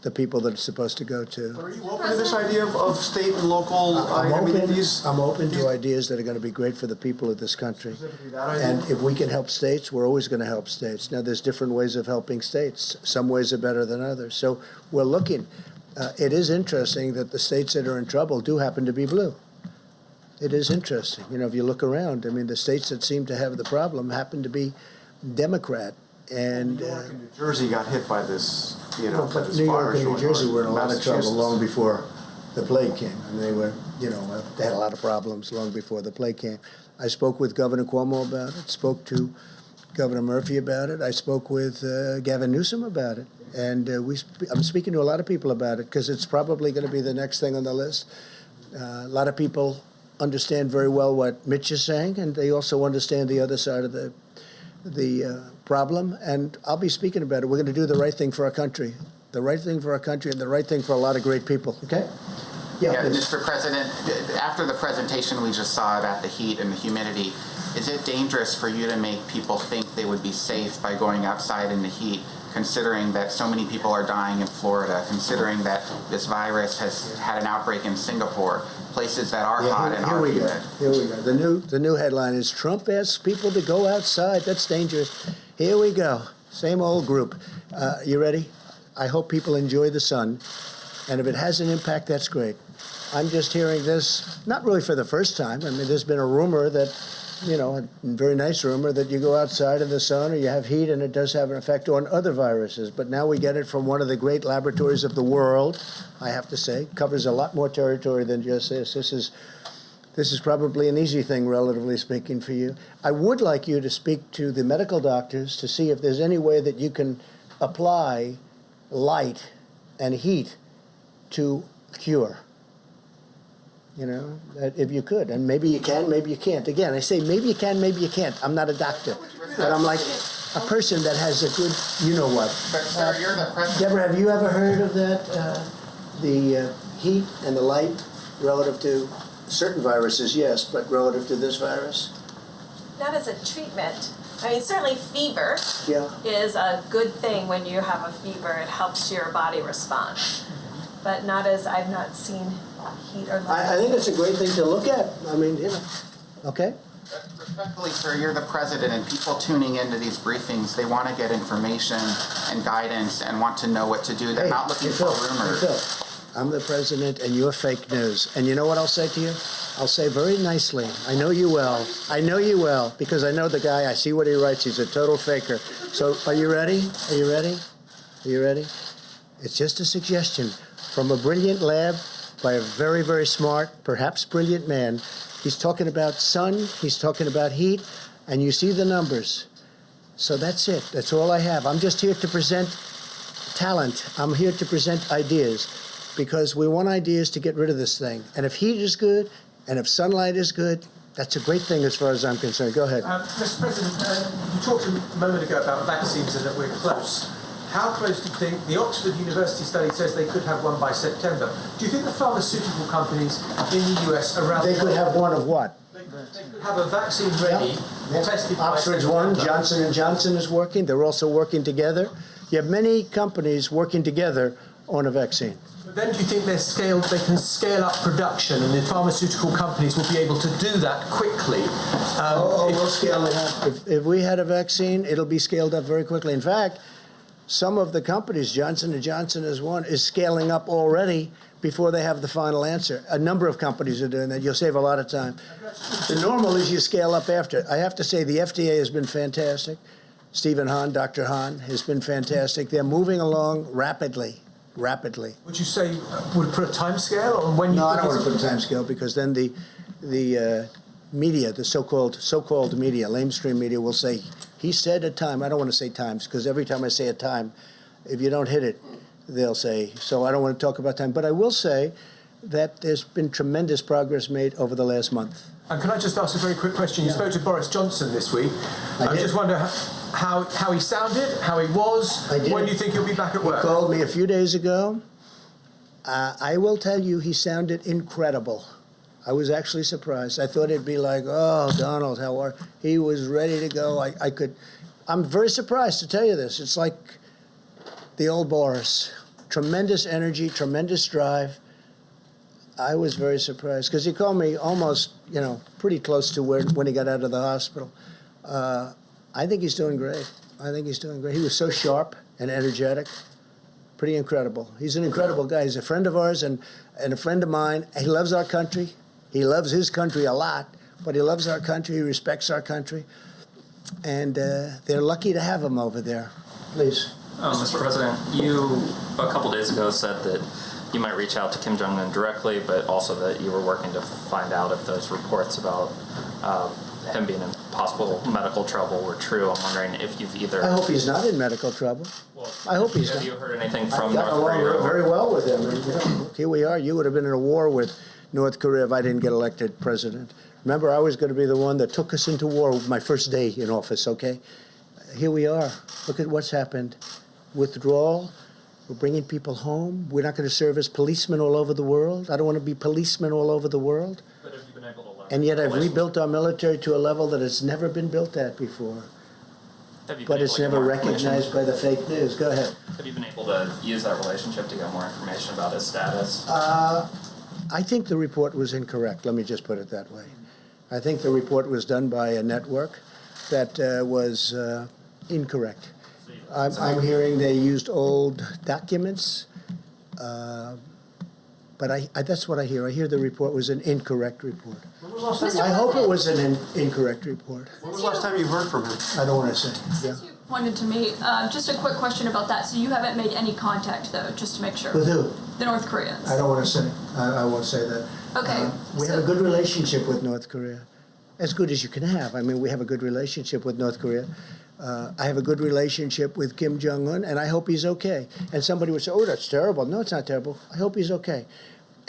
the people that it's supposed to go to. Are you open to this idea of state and local? I'm open to ideas that are going to be great for the people of this country. And if we can help states, we're always going to help states. Now, there's different ways of helping states. Some ways are better than others. So we're looking. It is interesting that the states that are in trouble do happen to be blue. It is interesting. You know, if you look around, I mean, the states that seem to have the problem happen to be Democrat. And New York and New Jersey got hit by this, but New York and New Jersey were in a lot of trouble long before the plague came. And they were, they had a lot of problems long before the plague came. I spoke with Governor Cuomo about it, spoke to Governor Murphy about it. I spoke with Gavin Newsom about it. And I'm speaking to a lot of people about it because it's probably going to be the next thing on the list. A lot of people understand very well what Mitch is saying, and they also understand the other side of the problem, and I'll be speaking about it. We're going to do the right thing for our country, and the right thing for a lot of great people. Okay? Yeah, Mr. President, after the presentation we just saw about the heat and the humidity, is it dangerous for you to make people think they would be safe by going outside in the heat, considering that so many people are dying in Florida, considering that this virus has had an outbreak in Singapore, places that are hot and are humid? Here we go. The new headline is Trump asks people to go outside. That's dangerous. Here we go. Same old group. You ready? I hope people enjoy the sun. And if it has an impact, that's great. I'm just hearing this, not really for the first time. I mean, there's been a rumor that, a very nice rumor that you go outside in the sun or you have heat and it does have an effect on other viruses. But now we get it from one of the great laboratories of the world, I have to say. Covers a lot more territory than just this. This is probably an easy thing, relatively speaking, for you. I would like you to speak to the medical doctors to see if there's any way that you can apply light and heat to cure. If you could. And maybe you can, maybe you can't. Again, I say maybe you can, maybe you can't. I'm not a doctor. But I'm like a person that has a good, you-know-what. But, sir, you're the president. Deborah, have you ever heard of that? The heat and the light relative to certain viruses, yes, but relative to this virus? Not as a treatment. I mean, certainly fever is a good thing when you have a fever. It helps your body respond. but not as I've not seen heat or I think it's a great thing to look at. I mean, okay? Respectfully, sir, you're the president, and people tuning into these briefings, they want to get information and guidance and want to know what to do. They're not looking for rumors. Phil, I'm the president, and you're fake news. And you know what I'll say to you? I'll say very nicely, I know you well. I know you well, because I know the guy. I see what he writes. He's a total faker. So are you ready? Are you ready? Are you ready? It's just a suggestion from a brilliant lab by a very, very smart, perhaps brilliant man. He's talking about sun, he's talking about heat, and you see the numbers. So that's it. That's all I have. I'm just here to present talent. I'm here to present ideas, because we want ideas to get rid of this thing. And if heat is good, and if sunlight is good, that's a great thing as far as I'm concerned. Go ahead. Mr. President, you talked a moment ago about vaccines and that we're close. How close do you think, the Oxford University study says they could have one by September. Do you think the pharmaceutical companies in the US around They could have one of what? They could have a vaccine ready, tested by Oxford's September. one, Johnson & Johnson is working. They're also working together. You have many companies working together on a vaccine. But then do you think they can scale up production, and the pharmaceutical companies will be able to do that quickly? We'll scale it up. If we had a vaccine, it'll be scaled up very quickly. In fact, some of the companies, Johnson & Johnson is one, is scaling up already before they have the final answer. A number of companies are doing that. You'll save a lot of time. The normal is you scale up after. I have to say the FDA has been fantastic. Stephen Hahn, Dr. Hahn, has been fantastic. They're moving along rapidly. Would you say, would put a time scale on when you... No, I don't want to put a time scale, because then the media, the so-called media, lamestream media, will say, he said a time. I don't want to say times, because every time I say a time, if you don't hit it, they'll say, so I don't want to talk about time. But I will say that there's been tremendous progress made over the last month. And can I just ask a very quick question? You spoke to Boris Johnson this week. I just wonder how he sounded, how he was. When do you think he'll be back at work? He called me a few days ago. I will tell you, he sounded incredible. I was actually surprised. I thought it'd be like, oh, Donald, how are you? He was ready to go. I'm very surprised to tell you this. It's like the old Boris. Tremendous energy, tremendous drive. I was very surprised, because he called me almost, pretty close to when he got out of the hospital. I think he's doing great. He was so sharp and energetic. Pretty incredible. He's an incredible guy. He's a friend of ours and a friend of mine. He loves our country. He loves his country a lot, but he loves our country. He respects our country. And they're lucky to have him over there. Please. Mr. President, you a couple days ago said that you might reach out to Kim Jong-un directly, but also that you were working to find out if those reports about him being in possible medical trouble were true. I'm wondering if you've either... I hope he's not in medical trouble. I hope he's not. Have you heard anything from North Korea? I got along very well with him. Here we are. You would have been in a war with North Korea if I didn't get elected president. Remember, I was going to be the one that took us into war my first day in office, okay? Here we are. Look at what's happened. Withdrawal. We're bringing people home. We're not going to serve as policemen all over the world. I don't want to be policemen all over the world. But have you been able to learn? And yet I've rebuilt our military to a level that it's never been built at before. But it's never recognized by the fake news. Go ahead. Have you been able to use that relationship to get more information about his status? I think the report was incorrect. Let me just put it that way. I think the report was done by a network that was incorrect. I'm hearing they used old documents, but that's what I hear. I hear the report was an incorrect report. I hope it was an incorrect report. When was the last time you heard from him? I don't want to say. Yeah. You pointed to me. Just a quick question about that. So you haven't made any contact, though, just to make sure? With who? The North Koreans. I don't want to say. I won't say that. Okay. We have a good relationship with North Korea. As good as you can have. I mean, we have a good relationship with North Korea. I have a good relationship with Kim Jong-un, and I hope he's okay. And somebody would say, oh, that's terrible. No, it's not terrible. I hope he's okay.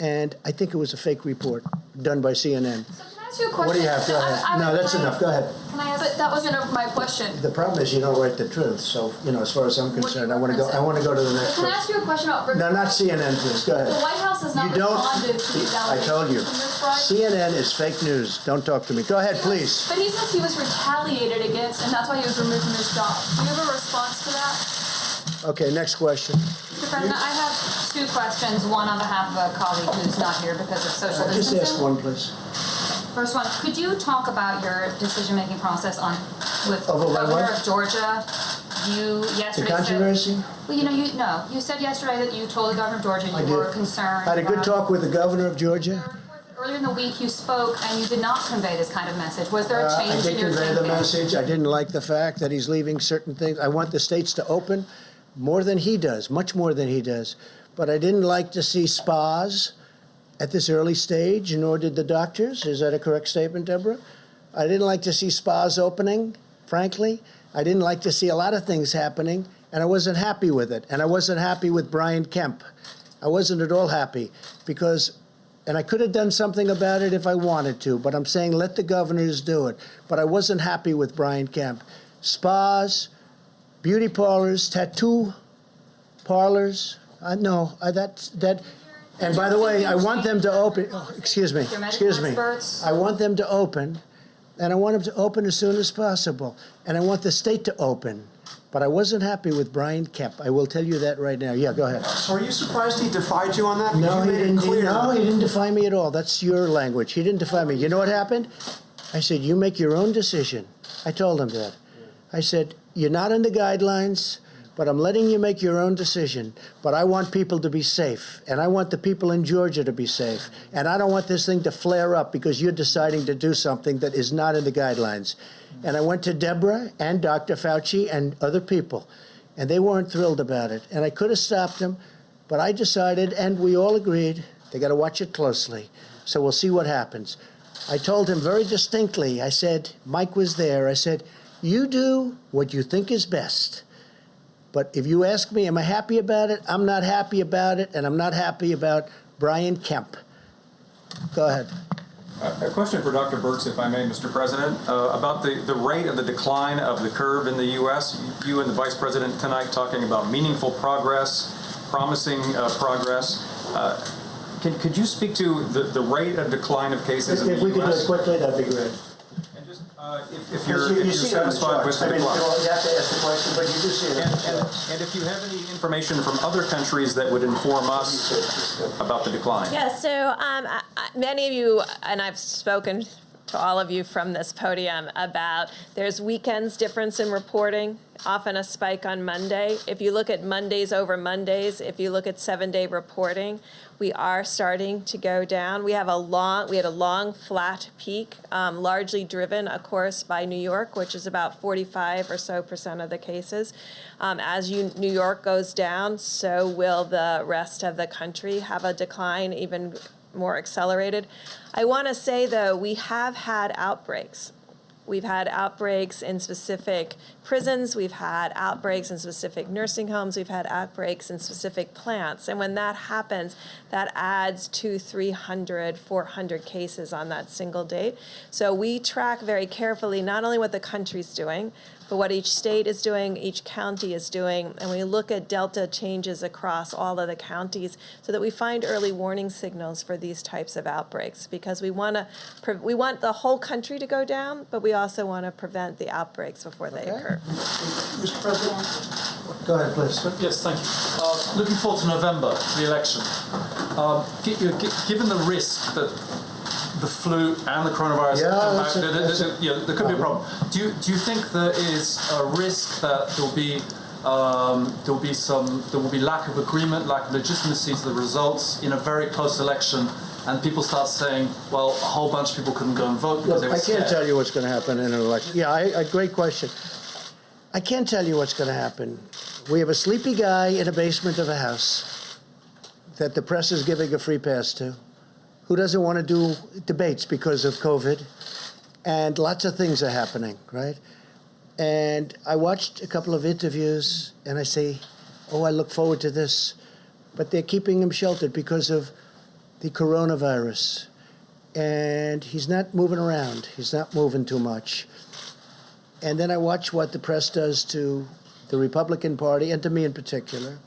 And I think it was a fake report done by CNN. So can I ask you a question? What do you have? Go ahead. No, that's enough. Go ahead. Can I ask? But that wasn't my question. The problem is you don't write the truth. So, as far as I'm concerned, I want to go to the next Can I ask you a question about... No, not CNN, please. Go ahead. The White House has not responded to these I allegations. told you. CNN is fake news. Don't talk to me. Go ahead, please. But he says he was retaliated against, and that's why he was removed from his job. Do you have a response to that? Okay, next question. Mr. President, I have two questions, one on behalf of a colleague who's not here because of social Just distancing. ask one, please. First one, could you talk about your decision-making process with Over the my governor what? of Georgia? You yesterday The controversy? Well, you said yesterday that you told the governor of Georgia I you did. were concerned. I had a good about- talk with the governor of Georgia. Earlier in the week, you spoke and you did not convey this kind of message. Was there a I change did in your convey thinking? the message. I didn't like the fact that he's leaving certain things. I want the states to open more than he does, much more than he does. But I didn't like to see spas at this early stage, nor did the doctors. Is that a correct statement, Deborah? I didn't like to see spas opening, frankly. I didn't like to see a lot of things happening, and I wasn't happy with it. And I wasn't happy with Bryant Kemp. I wasn't at all happy because, and I could have done something about it if I wanted to, but I'm saying let the governors do it. But I wasn't happy with Bryant Kemp. Spas, beauty parlors, tattoo parlors, that. And by the way, I want them to open, excuse me. I want them to open, and I want them to open as soon as possible. And I want the state to open. But I wasn't happy with Bryant Kemp. I will tell you that right now. Yeah, go ahead. So are you surprised he defied you on that? No, Because you made it clear. No, he didn't defy me at all. That's your language. He didn't defy me. You know what happened? I said, you make your own decision. I told him that. I said, you're not in the guidelines, but I'm letting you make your own decision. But I want people to be safe, and I want the people in Georgia to be safe. And I don't want this thing to flare up because you're deciding to do something that is not in the guidelines. And I went to Deborah and Dr. Fauci and other people, and they weren't thrilled about it. And I could have stopped them, but I decided, and we all agreed, they got to watch it closely. So we'll see what happens. I told him very distinctly, I said, Mike was there, I said, you do what you think is best. But if you ask me, am I happy about it? I'm not happy about it, and I'm not happy about Bryant Kemp. Go ahead. A question for Dr. Birx, if I may, Mr. President, about the rate of the decline of the curve in the U.S. You and the Vice President tonight talking about meaningful progress, promising progress. Could you speak to the rate of decline of cases in the U.S.? If we could do it quickly, that'd be great. And just if you're satisfied with the decline. You have to ask the question, but you do see it. And if you have any information from other countries that would inform us about the decline. Yeah, so many of you, and I've spoken to all of you from this podium about there's weekends difference in reporting, often a spike on Monday. If you look at Mondays over Mondays, if you look at 7-day reporting, we are starting to go down. We had a long flat peak, largely driven, of course, by New York, which is about 45% or so of the cases. As New York goes down, so will the rest of the country have a decline, even more accelerated. I want to say, though, we have had outbreaks. We've had outbreaks in specific prisons. We've had outbreaks in specific nursing homes. We've had outbreaks in specific plants. And when that happens, that adds 200, 300, 400 cases on that single date. So we track very carefully not only what the country's doing, but what each state is doing, each county is doing, and we look at delta changes across all of the counties so that we find early warning signals for these types of outbreaks, because we want the whole country to go down, but we also want to prevent the outbreaks before they occur. Mr. President? Go ahead, please. Yes, thank you. Looking forward to November, the election. Given the risk that the flu and the coronavirus there could be a problem. Do you think there is a risk that there will be lack of agreement, lack of legitimacy to the results in a very close election, and people start saying, well, a whole bunch of people couldn't go and vote because they were scared? I can't tell you what's going to happen in an election. Yeah, great question. I can't tell you what's going to happen. We have a sleepy guy in a basement of a house that the press is giving a free pass to, who doesn't want to do debates because of COVID, and lots of things are happening, right? And I watched a couple of interviews, and I say, oh, I look forward to this. But they're keeping him sheltered because of the coronavirus. And he's not moving around. He's not moving too much. And then I watch what the press does to the Republican Party, and to me in particular.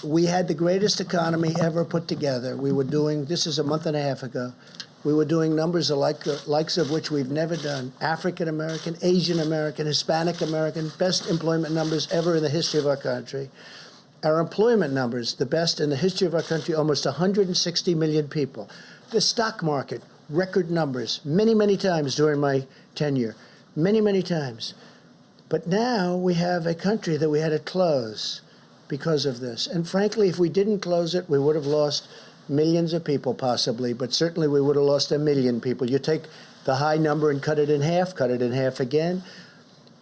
We had the greatest economy ever put together. We were doing, this is a month and a half ago, We were doing numbers the likes of which we've never done. African American, Asian American, Hispanic American, best employment numbers ever in the history of our country. Our employment numbers, the best in the history of our country, almost 160 million people. The stock market, record numbers, many, many times during my tenure, many, many times. But now we have a country that we had to close because of this. And frankly, if we didn't close it, we would have lost millions of people possibly, but certainly we would have lost 1 million people. You take the high number and cut it in half again.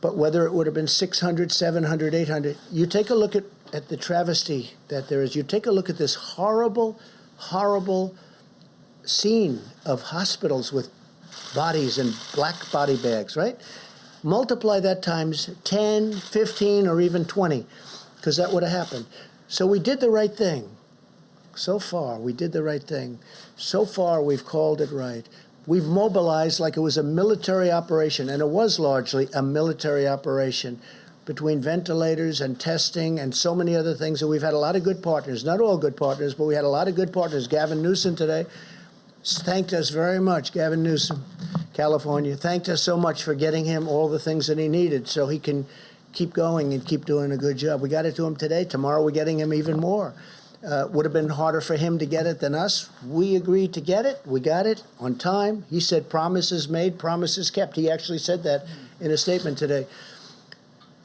But whether it would have been 600, 700, 800, you take a look at the travesty that there is. You take a look at this horrible, horrible scene of hospitals with bodies in black body bags, right? Multiply that times 10, 15, or even 20, because that would have happened. So we did the right thing. So far, we did the right thing. So far, we've called it right. We've mobilized like it was a military operation, and it was largely a military operation between ventilators and testing and so many other things. And we've had a lot of good partners, not all good partners, but we had a lot of good partners. Gavin Newsom today thanked us very much. Gavin Newsom, California, thanked us so much for getting him all the things that he needed so he can keep going and keep doing a good job. We got it to him today. Tomorrow we're getting him even more. Would have been harder for him to get it than us. We agreed to get it. We got it on time. He said promises made, promises kept. He actually said that in a statement today.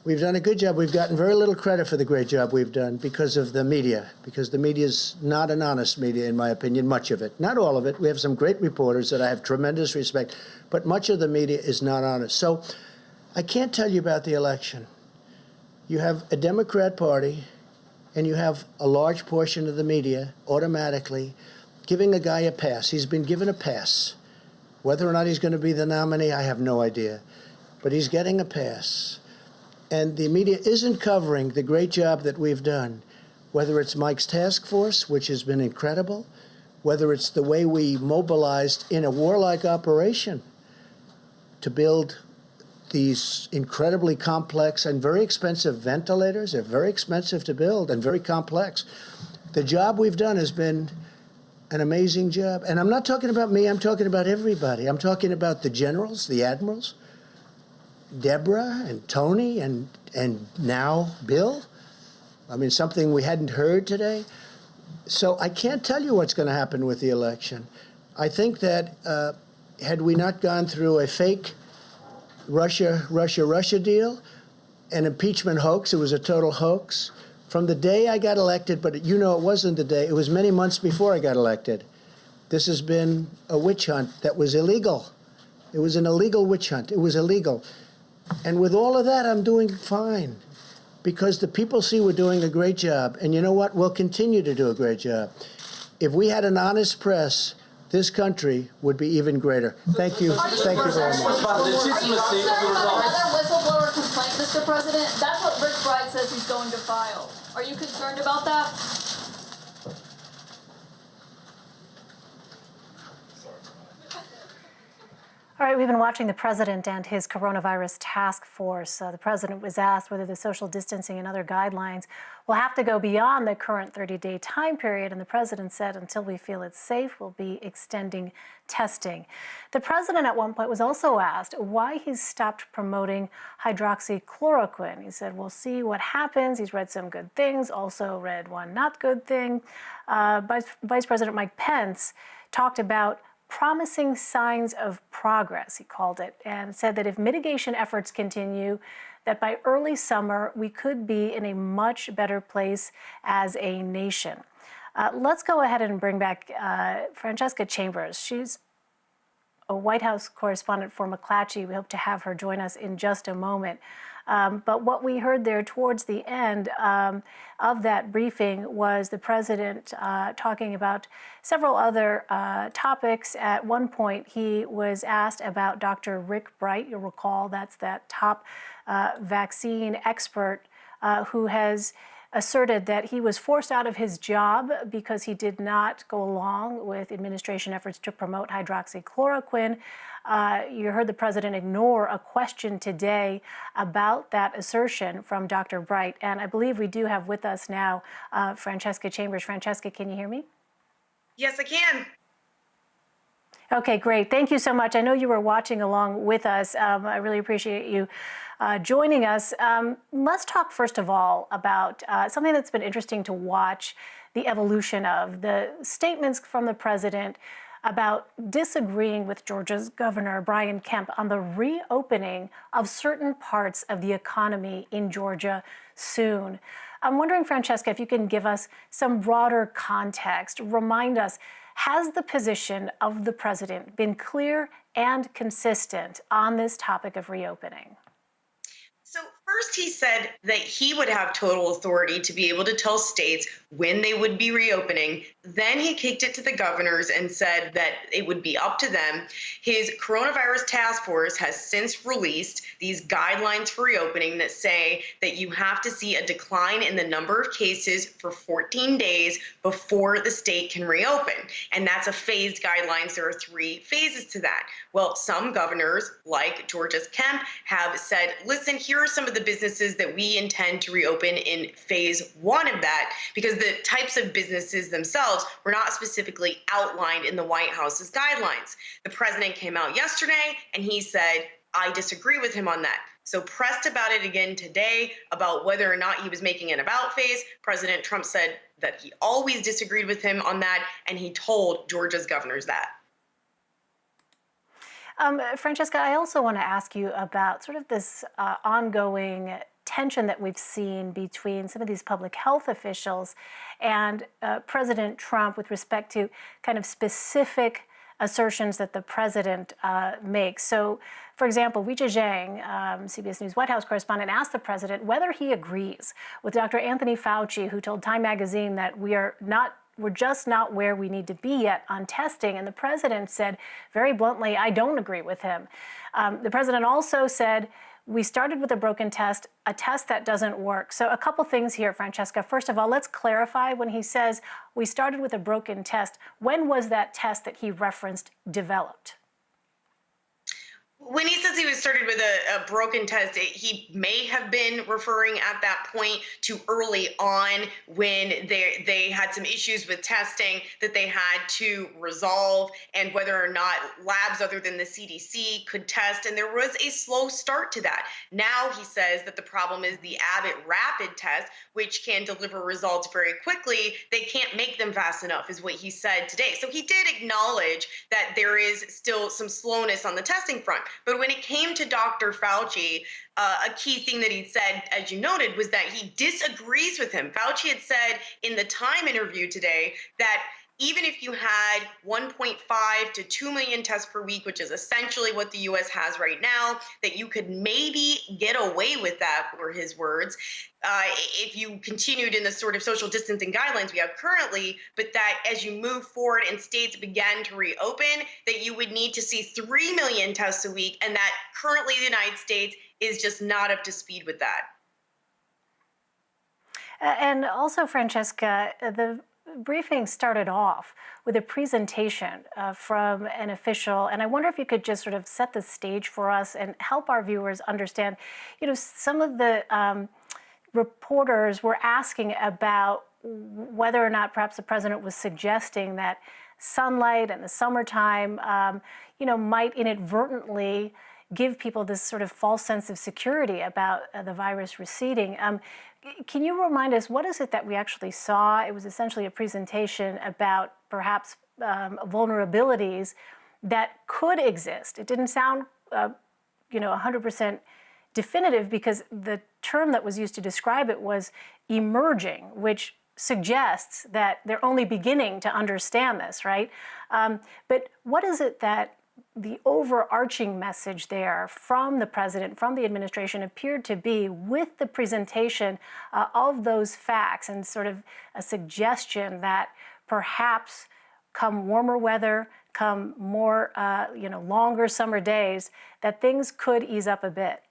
We've done a good job. We've gotten very little credit for the great job we've done because of the media, because the media is not an honest media, in my opinion, much of it. Not all of it. We have some great reporters that I have tremendous respect, but much of the media is not honest. So I can't tell you about the election. You have a Democrat Party, and you have a large portion of the media automatically giving a guy a pass. He's been given a pass. Whether or not he's going to be the nominee, I have no idea. But he's getting a pass. And the media isn't covering the great job that we've done, whether it's Mike's task force, which has been incredible, whether it's the way we mobilized in a warlike operation to build these incredibly complex and very expensive ventilators. They're very expensive to build and very complex. The job we've done has been an amazing job. And I'm not talking about me, I'm talking about everybody. I'm talking about the generals, the admirals, Deborah and Tony and now Bill. I mean, something we hadn't heard today. So I can't tell you what's going to happen with the election. I think that had we not gone through a fake Russia deal, an impeachment hoax. It was a total hoax. From the day I got elected, but you know it wasn't the day, it was many months before I got elected. This has been a witch hunt that was illegal. It was an illegal witch hunt. It was illegal. And with all of that, I'm doing fine because the people see we're doing a great job. And you know what? We'll continue to do a great job. If we had an honest press, this country would be even greater. Thank you. Thank you very much. Are you concerned about another whistleblower complaint, Mr. President? That's what Rick Bryant says he's going to file. Are you concerned about that? All right, we've been watching the president and his coronavirus task force. The president was asked whether the social distancing and other guidelines will have to go beyond the current 30-day time period, and the president said until we feel it's safe, we'll be extending testing. The president at one point was also asked why he's stopped promoting hydroxychloroquine. He said, we'll see what happens. He's read some good things, also read one not good thing. Vice President Mike Pence talked about promising signs of progress, he called it, and said that if mitigation efforts continue, that by early summer, we could be in a much better place as a nation. Let's go ahead and bring back Francesca Chambers. She's a White House correspondent for Mcclatchy. We hope to have her join us in just a moment. But what we heard there towards the end of that briefing was the president talking about several other topics. At one point, he was asked about Dr. Rick Bryant. You'll recall that's that top vaccine expert who has asserted that he was forced out of his job because he did not go along with administration efforts to promote hydroxychloroquine. You heard the president ignore a question today about that assertion from Dr. Bryant. And I believe we do have with us now Francesca Chambers. Francesca, can you hear me? Yes, I can. Okay, great. Thank you so much. I know you were watching along with us. I really appreciate you joining us. Let's talk first of all about something that's been interesting to watch the evolution of the statements from the president about disagreeing with Georgia's Governor Brian Kemp on the reopening of certain parts of the economy in Georgia soon. I'm wondering, Francesca, if you can give us some broader context, remind us, has the position of the president been clear and consistent on this topic of reopening? So first he said that he would have total authority to be able to tell states when they would be reopening. Then he kicked it to the governors and said that it would be up to them. His coronavirus task force has since released these guidelines for reopening that say that you have to see a decline in the number of cases for 14 days before the state can reopen. And that's a phased guidelines. There are 3 phases to that. Well, some governors, like Georgia's Kemp, have said, listen, here are some of the businesses that we intend to reopen in phase 1 of that, because the types of businesses themselves were not specifically outlined in the White House's guidelines. The president came out yesterday and he said, I disagree with him on that. So pressed about it again today about whether or not he was making an about face, President Trump said that he always disagreed with him on that, and he told Georgia's governors that. Francesca, I also want to ask you about sort of this ongoing tension that we've seen between some of these public health officials and President Trump with respect to kind of specific assertions that the president makes. So, for example, Weijia Zhang, CBS News White House correspondent, asked the president whether he agrees with Dr. Anthony Fauci, who told Time magazine that we're just not where we need to be yet on testing. And the president said very bluntly, I don't agree with him. The president also said, we started with a broken test, a test that doesn't work. So a couple things here, Francesca. First of all, let's clarify when he says we started with a broken test. When was that test that he referenced developed? When he says he was started with a broken test, he may have been referring at that point to early on when they had some issues with testing that they had to resolve, and whether or not labs other than the CDC could test. And there was a slow start to that. Now he says that the problem is the Abbott rapid test, which can deliver results very quickly. They can't make them fast enough, is what he said today. So he did acknowledge that there is still some slowness on the testing front. But when it came to Dr. Fauci, a key thing that he said, as you noted, was that he disagrees with him. Fauci had said in the Time interview today that even if you had 1.5 to 2 million tests per week, which is essentially what the U.S. has right now, that you could maybe get away with that, were his words, if you continued in the sort of social distancing guidelines we have currently, but that as you move forward and states began to reopen, that you would need to see 3 million tests a week, and that currently the United States is just not up to speed with that. And also, Francesca, the briefing started off with a presentation from an official, and I wonder if you could just sort of set the stage for us and help our viewers understand, some of the reporters were asking about whether or not perhaps the president was suggesting that sunlight and the summertime, might inadvertently give people this sort of false sense of security about the virus receding. Can you remind us, what is it that we actually saw? It was essentially a presentation about perhaps vulnerabilities that could exist. It didn't sound, 100% definitive, because the term that was used to describe it was emerging, which suggests that they're only beginning to understand this, right? But what is it that the overarching message there from the president, from the administration, appeared to be with the presentation of those facts, and sort of a suggestion that perhaps come warmer weather, come more, longer summer days, that things could ease up a bit?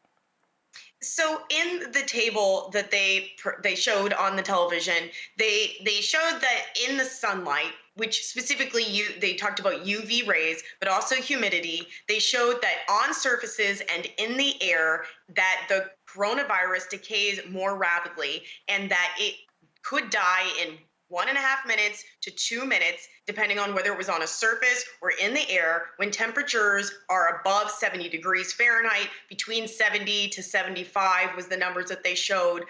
So in the table that they showed on the television, they showed that in the sunlight, which specifically they talked about UV rays, but also humidity, they showed that on surfaces and in the air that the coronavirus decays more rapidly, and that it could die in 1.5 minutes to 2 minutes, depending on whether it was on a surface or in the air, when temperatures are above 70 degrees Fahrenheit. Between 70 to 75 was the numbers that they showed.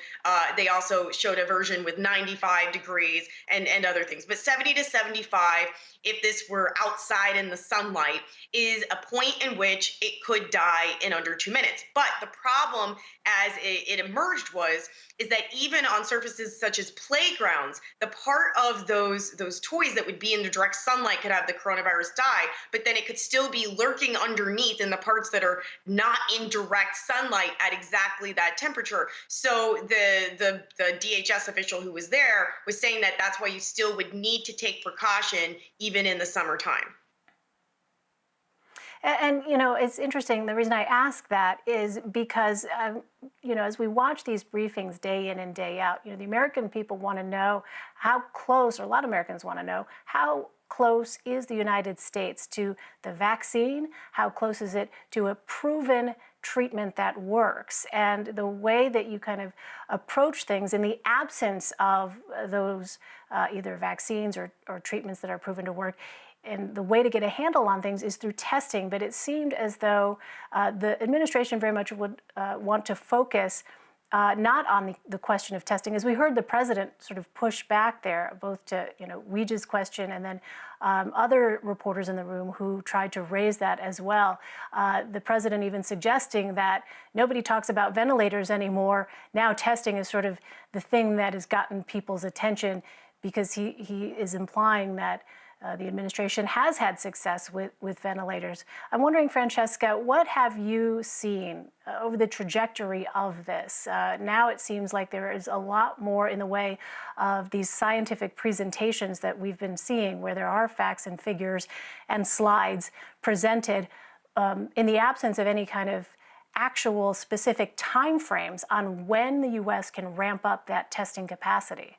They also showed a version with 95 degrees and other things. But 70 to 75, if this were outside in the sunlight, is a point in which it could die in under 2 minutes. But the problem as it emerged is that even on surfaces such as playgrounds, the part of those toys that would be in the direct sunlight could have the coronavirus die, but then it could still be lurking underneath in the parts that are not in direct sunlight at exactly that temperature. So the DHS official who was there was saying that that's why you still would need to take precaution even in the summertime. And, you know, it's interesting. The reason I ask that is because, you know, as we watch these briefings day in and day out, you know, the American people want to know how close, or a lot of Americans want to know, how close is the United States to the vaccine? How close is it to a proven treatment that works? And the way that you kind of approach things in the absence of those either vaccines or treatments that are proven to work, and the way to get a handle on things is through testing. But it seemed as though the administration very much would want to focus not on the question of testing, as we heard the president sort of push back there, both to, you know, Ouija's question and then other reporters in the room who tried to raise that as well. The president even suggesting that nobody talks about ventilators anymore. Now testing is sort of the thing that has gotten people's attention, because he is implying that the administration has had success with ventilators. I'm wondering, Francesca, what have you seen over the trajectory of this? Now it seems like there is a lot more in the way of these scientific presentations that we've been seeing, where there are facts and figures and slides presented in the absence of any kind of actual specific timeframes on when the U.S. can ramp up that testing capacity.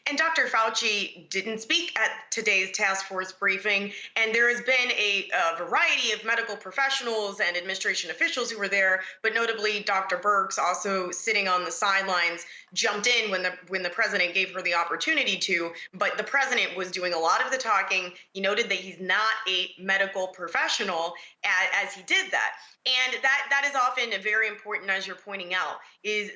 And Dr. Fauci didn't speak at today's task force briefing, and there has been a variety of medical professionals and administration officials who were there, but notably Dr. Birx, also sitting on the sidelines, jumped in when the president gave her the opportunity to, but the president was doing a lot of the talking. He noted that he's not a medical professional as he did that. And that is often very important, as you're pointing out, is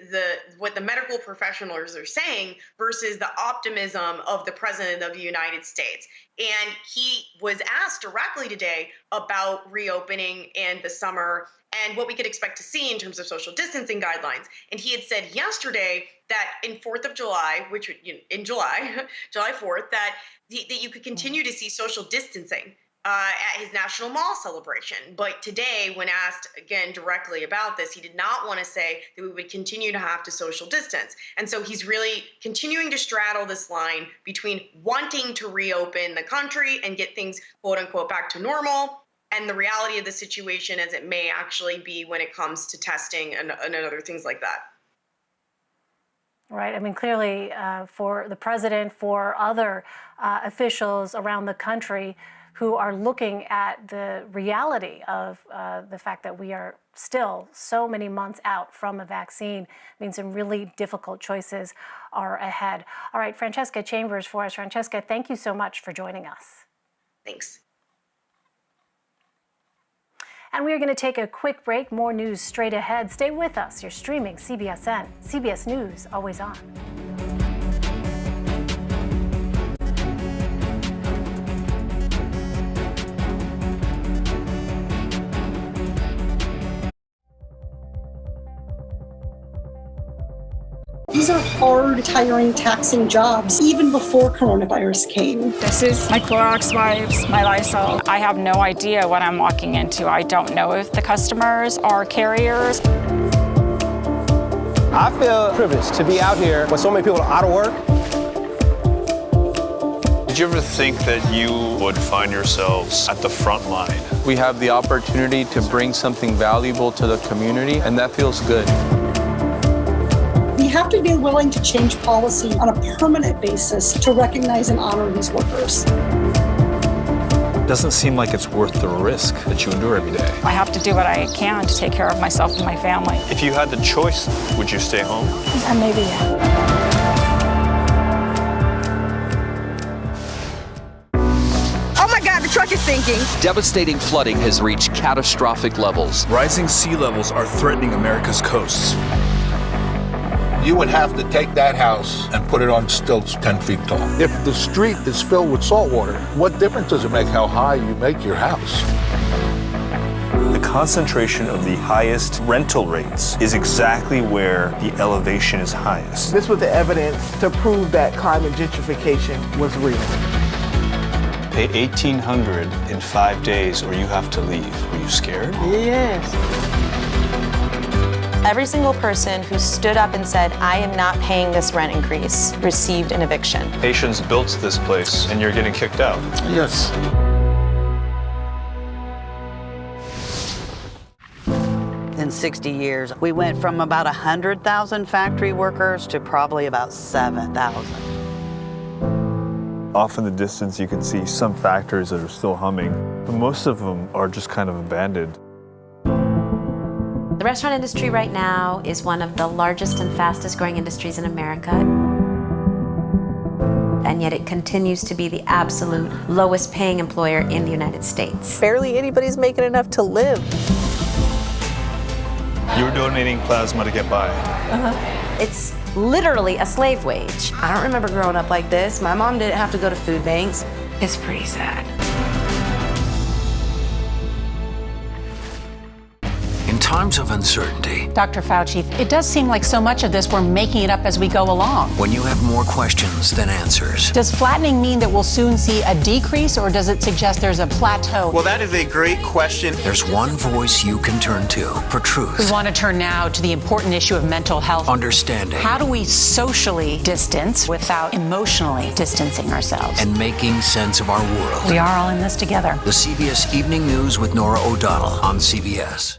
what the medical professionals are saying versus the optimism of the president of the United States. And he was asked directly today about reopening and the summer and what we could expect to see in terms of social distancing guidelines. And he had said yesterday that in 4th of July, which in July 4th, that you could continue to see social distancing at his National Mall celebration. But today, when asked again directly about this, he did not want to say that we would continue to have to social distance. And so he's really continuing to straddle this line between wanting to reopen the country and get things, quote unquote, back to normal, and the reality of the situation as it may actually be when it comes to testing and other things like that. Right. I mean, clearly for the president, for other officials around the country who are looking at the reality of the fact that we are still so many months out from a vaccine, means some really difficult choices are ahead. All right, Francesca Chambers for us. Francesca, thank you so much for joining us. Thanks. And we are going to take a quick break. More news straight ahead. Stay with us. You're streaming CBSN. CBS News, always on. These are hard, tiring, taxing jobs, even before coronavirus came. This is my Clorox wipes, my Lysol. I have no idea what I'm walking into. I don't know if the customers are carriers. I feel privileged to be out here when so many people are out of work. Did you ever think that you would find yourselves at the front line? We have the opportunity to bring something valuable to the community, and that feels good. We have to be willing to change policy on a permanent basis to recognize and honor these workers. It doesn't seem like it's worth the risk that you endure every day. I have to do what I can to take care of myself and my family. If you had the choice, would you stay home? Maybe, yeah. sinking. Devastating flooding has reached catastrophic levels. Rising sea levels are threatening America's coasts. You would have to take that house and put it on stilts 10 feet tall. If the street is filled with salt water, what difference does it make how high you make your house? The concentration of the highest rental rates is exactly where the elevation is highest. This was the evidence to prove that carbon gentrification was real. Pay $1,800 in 5 days or you have to leave. Were you scared? Yes. Every single person who stood up and said, I am not paying this rent increase, received an eviction. Haitians built this place and you're getting kicked out. Yes. In 60 years, we went from about 100,000 factory workers to probably about 7,000. Off in the distance, you can see some factories that are still humming, but most of them are just kind of abandoned. The restaurant industry right now is one of the largest and fastest growing industries in America. And yet it continues to be the absolute lowest paying employer in the United States. Barely anybody's making enough to live. You were donating plasma to get by. It's literally a slave wage. I don't remember growing up like this. My mom didn't have to go to food banks. It's pretty sad. In times of uncertainty, Dr. Fauci, it does seem like so much of this we're making it up as we go along. when you have more questions than answers, Does flattening mean that we'll soon see a decrease, or does it suggest there's a plateau? well, that is a great question. There's one voice you can turn to for We truth, want to turn now to the important issue of mental health. understanding, How do we socially distance without emotionally distancing ourselves? and making sense of our world. We are all in this together. The CBS Evening News with Nora O'Donnell on CBS.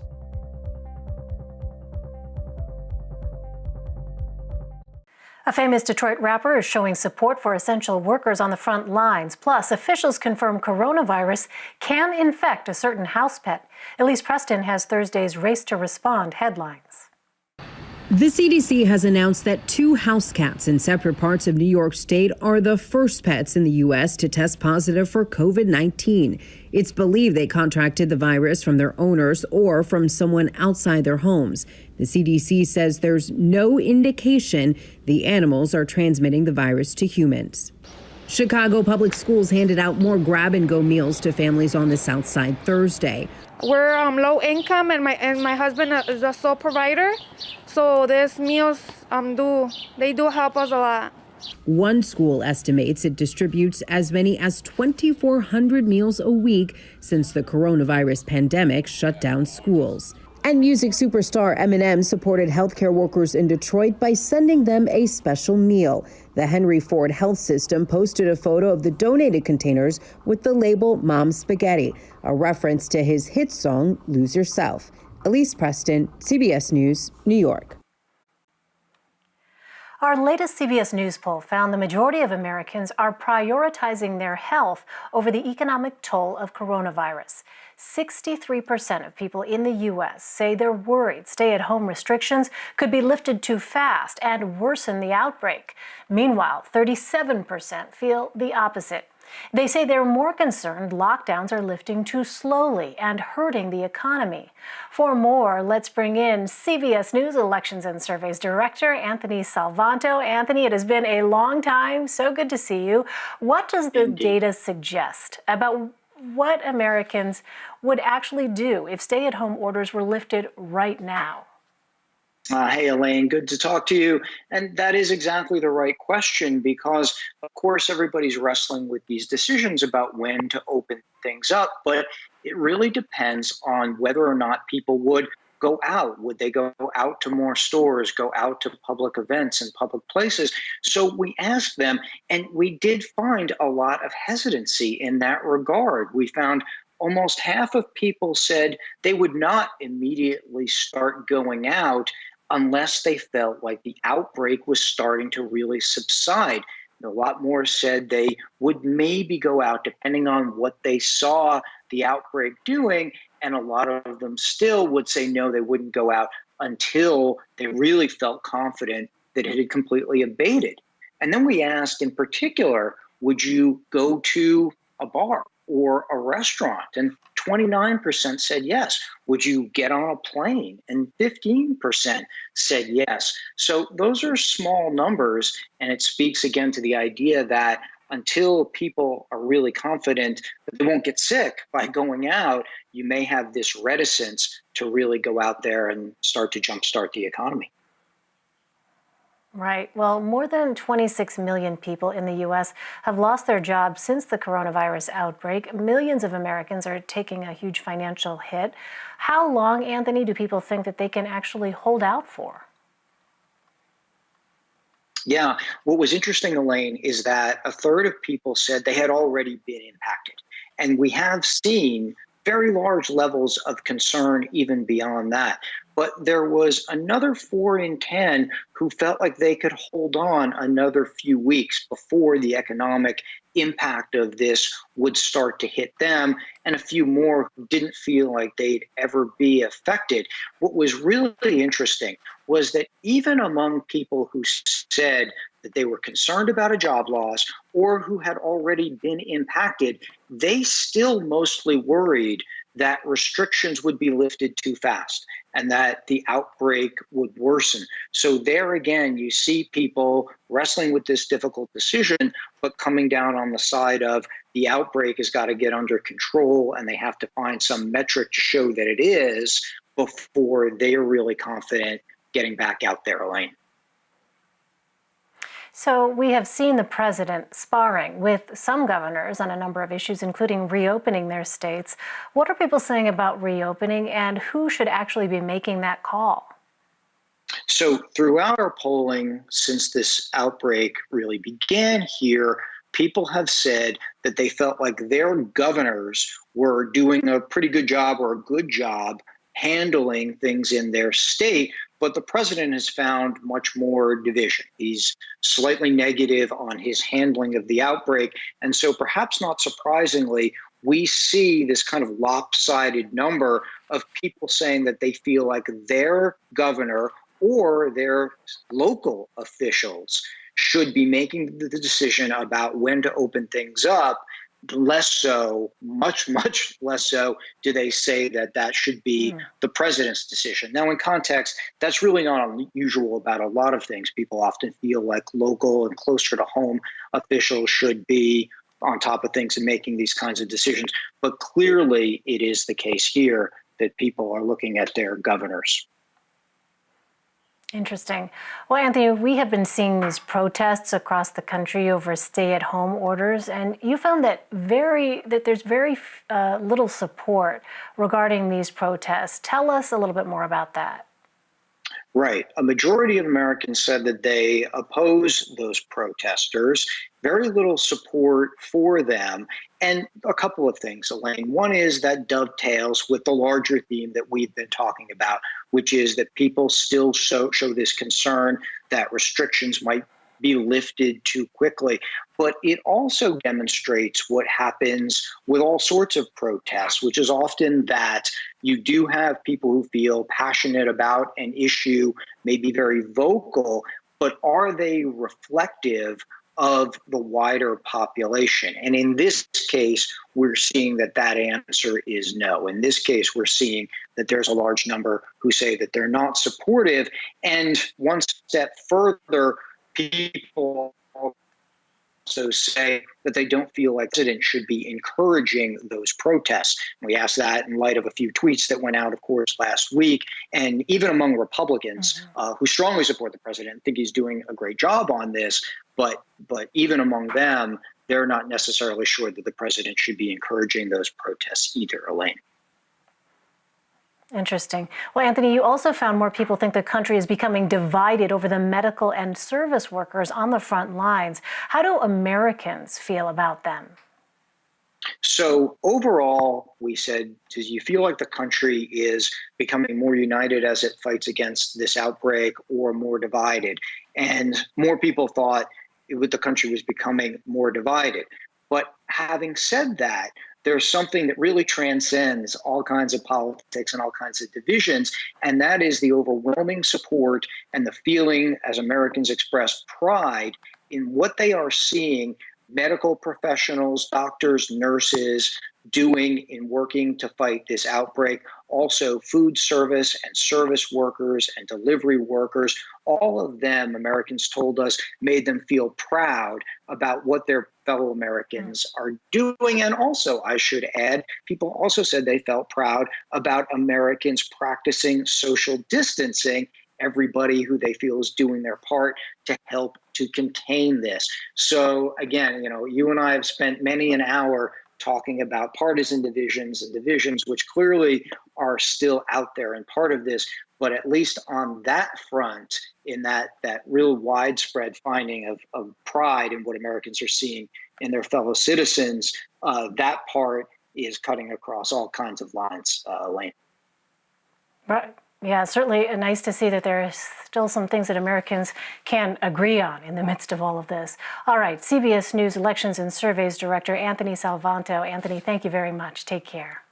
A famous Detroit rapper is showing support for essential workers on the front lines. Plus, officials confirm coronavirus can infect a certain house pet. Elise Preston has Thursday's Race to Respond headlines. The CDC has announced that 2 house cats in separate parts of New York State are the first pets in the U.S. to test positive for COVID-19. It's believed they contracted the virus from their owners or from someone outside their homes. The CDC says there's no indication the animals are transmitting the virus to humans. Chicago Public Schools handed out more grab-and-go meals to families on the South Side Thursday. We're low income, and my husband is the sole provider. So these meals they do help us a lot. One school estimates it distributes as many as 2,400 meals a week since the coronavirus pandemic shut down schools. And music superstar Eminem supported healthcare workers in Detroit by sending them a special meal. The Henry Ford Health System posted a photo of the donated containers with the label Mom Spaghetti, a reference to his hit song, Lose Yourself. Elise Preston, CBS News, New York. Our latest CBS News poll found the majority of Americans are prioritizing their health over the economic toll of coronavirus. 63% of people in the U.S. say they're worried stay-at-home restrictions could be lifted too fast and worsen the outbreak. Meanwhile, 37% feel the opposite. They say they're more concerned lockdowns are lifting too slowly and hurting the economy. For more, let's bring in CBS News Elections and Surveys Director Anthony Salvanto. Anthony, it has been a long time. So good to see you. What does the data suggest about what Americans would actually do if stay-at-home orders were lifted right now? Hey, Elaine, good to talk to you. And that is exactly the right question because, of course, everybody's wrestling with these decisions about when to open things up. But it really depends on whether or not people would go out. Would they go out to more stores, go out to public events and public places? So we asked them, and we did find a lot of hesitancy in that regard. We found almost half of people said they would not immediately start going out unless they felt like the outbreak was starting to really subside. A lot more said they would maybe go out depending on what they saw the outbreak doing, and a lot of them still would say no, they wouldn't go out until they really felt confident that it had completely abated. And then we asked in particular, would you go to a bar or a restaurant? And 29% said yes. Would you get on a plane? And 15% said yes. So those are small numbers, and it speaks again to the idea that until people are really confident that they won't get sick by going out, you may have this reticence to really go out there and start to jumpstart the economy. Right. Well, more than 26 million people in the U.S. have lost their jobs since the coronavirus outbreak. Millions of Americans are taking a huge financial hit. How long, Anthony, do people think that they can actually hold out for? Yeah, what was interesting, Elaine, is that a third of people said they had already been impacted. And we have seen very large levels of concern even beyond that. But there was another 4 in 10 who felt like they could hold on another few weeks before the economic impact of this would start to hit them, and a few more who didn't feel like they'd ever be affected. What was really interesting was that even among people who said that they were concerned about a job loss or who had already been impacted, they still mostly worried that restrictions would be lifted too fast and that the outbreak would worsen. So there again, you see people wrestling with this difficult decision, but coming down on the side of the outbreak has got to get under control, and they have to find some metric to show that it is before they are really confident getting back out there, Elaine. So we have seen the president sparring with some governors on a number of issues, including reopening their states. What are people saying about reopening, and who should actually be making that call? So throughout our polling since this outbreak really began here, people have said that they felt like their governors were doing a pretty good job or a good job handling things in their state, but the president has found much more division. He's slightly negative on his handling of the outbreak. And so perhaps not surprisingly, we see this kind of lopsided number of people saying that they feel like their governor or their local officials should be making the decision about when to open things up. Less so, much less so, do they say that that should be the president's decision. Now, in context, that's really not unusual about a lot of things. People often feel like local and closer to home officials should be on top of things and making these kinds of decisions. But clearly, it is the case here that people are looking at their governors. Interesting. Well, Anthony, we have been seeing these protests across the country over stay-at-home orders, and you found that there's very little support regarding these protests. Tell us a little bit more about that. Right. A majority of Americans said that they oppose those protesters. Very little support for them. And a couple of things, Elaine. One is that dovetails with the larger theme that we've been talking about, which is that people still show this concern that restrictions might be lifted too quickly. But it also demonstrates what happens with all sorts of protests, which is often that you do have people who feel passionate about an issue, maybe very vocal, but are they reflective of the wider population? And in this case, we're seeing that that answer is no. In this case, we're seeing that there's a large number who say that they're not supportive. And one step further, people also say that they don't feel like the president should be encouraging those protests. And we asked that in light of a few tweets that went out, of course, last week. And even among Republicans who strongly support the president, think he's doing a great job on this. But even among them, they're not necessarily sure that the president should be encouraging those protests either, Elaine. Interesting. Well, Anthony, you also found more people think the country is becoming divided over the medical and service workers on the front lines. How do Americans feel about them? So overall, we said, do you feel like the country is becoming more united as it fights against this outbreak, or more divided? And more people thought the country was becoming more divided. But having said that, there's something that really transcends all kinds of politics and all kinds of divisions, and that is the overwhelming support and the feeling, as Americans express pride in what they are seeing medical professionals, doctors, nurses, doing in working to fight this outbreak. Also, food service and service workers and delivery workers, all of them, Americans told us, made them feel proud about what their fellow Americans are doing. And also, I should add, people also said they felt proud about Americans practicing social distancing, everybody who they feel is doing their part to help to contain this. So again, you and I have spent many an hour talking about partisan divisions and divisions which clearly are still out there and part of this, but at least on that front, in that real widespread finding of pride in what Americans are seeing in their fellow citizens, that part is cutting across all kinds of lines, Elaine. Right. Yeah, certainly nice to see that there are still some things that Americans can agree on in the midst of all of this. All right, CBS News Elections and Surveys Director Anthony Salvanto. Anthony, thank you very much. Take care.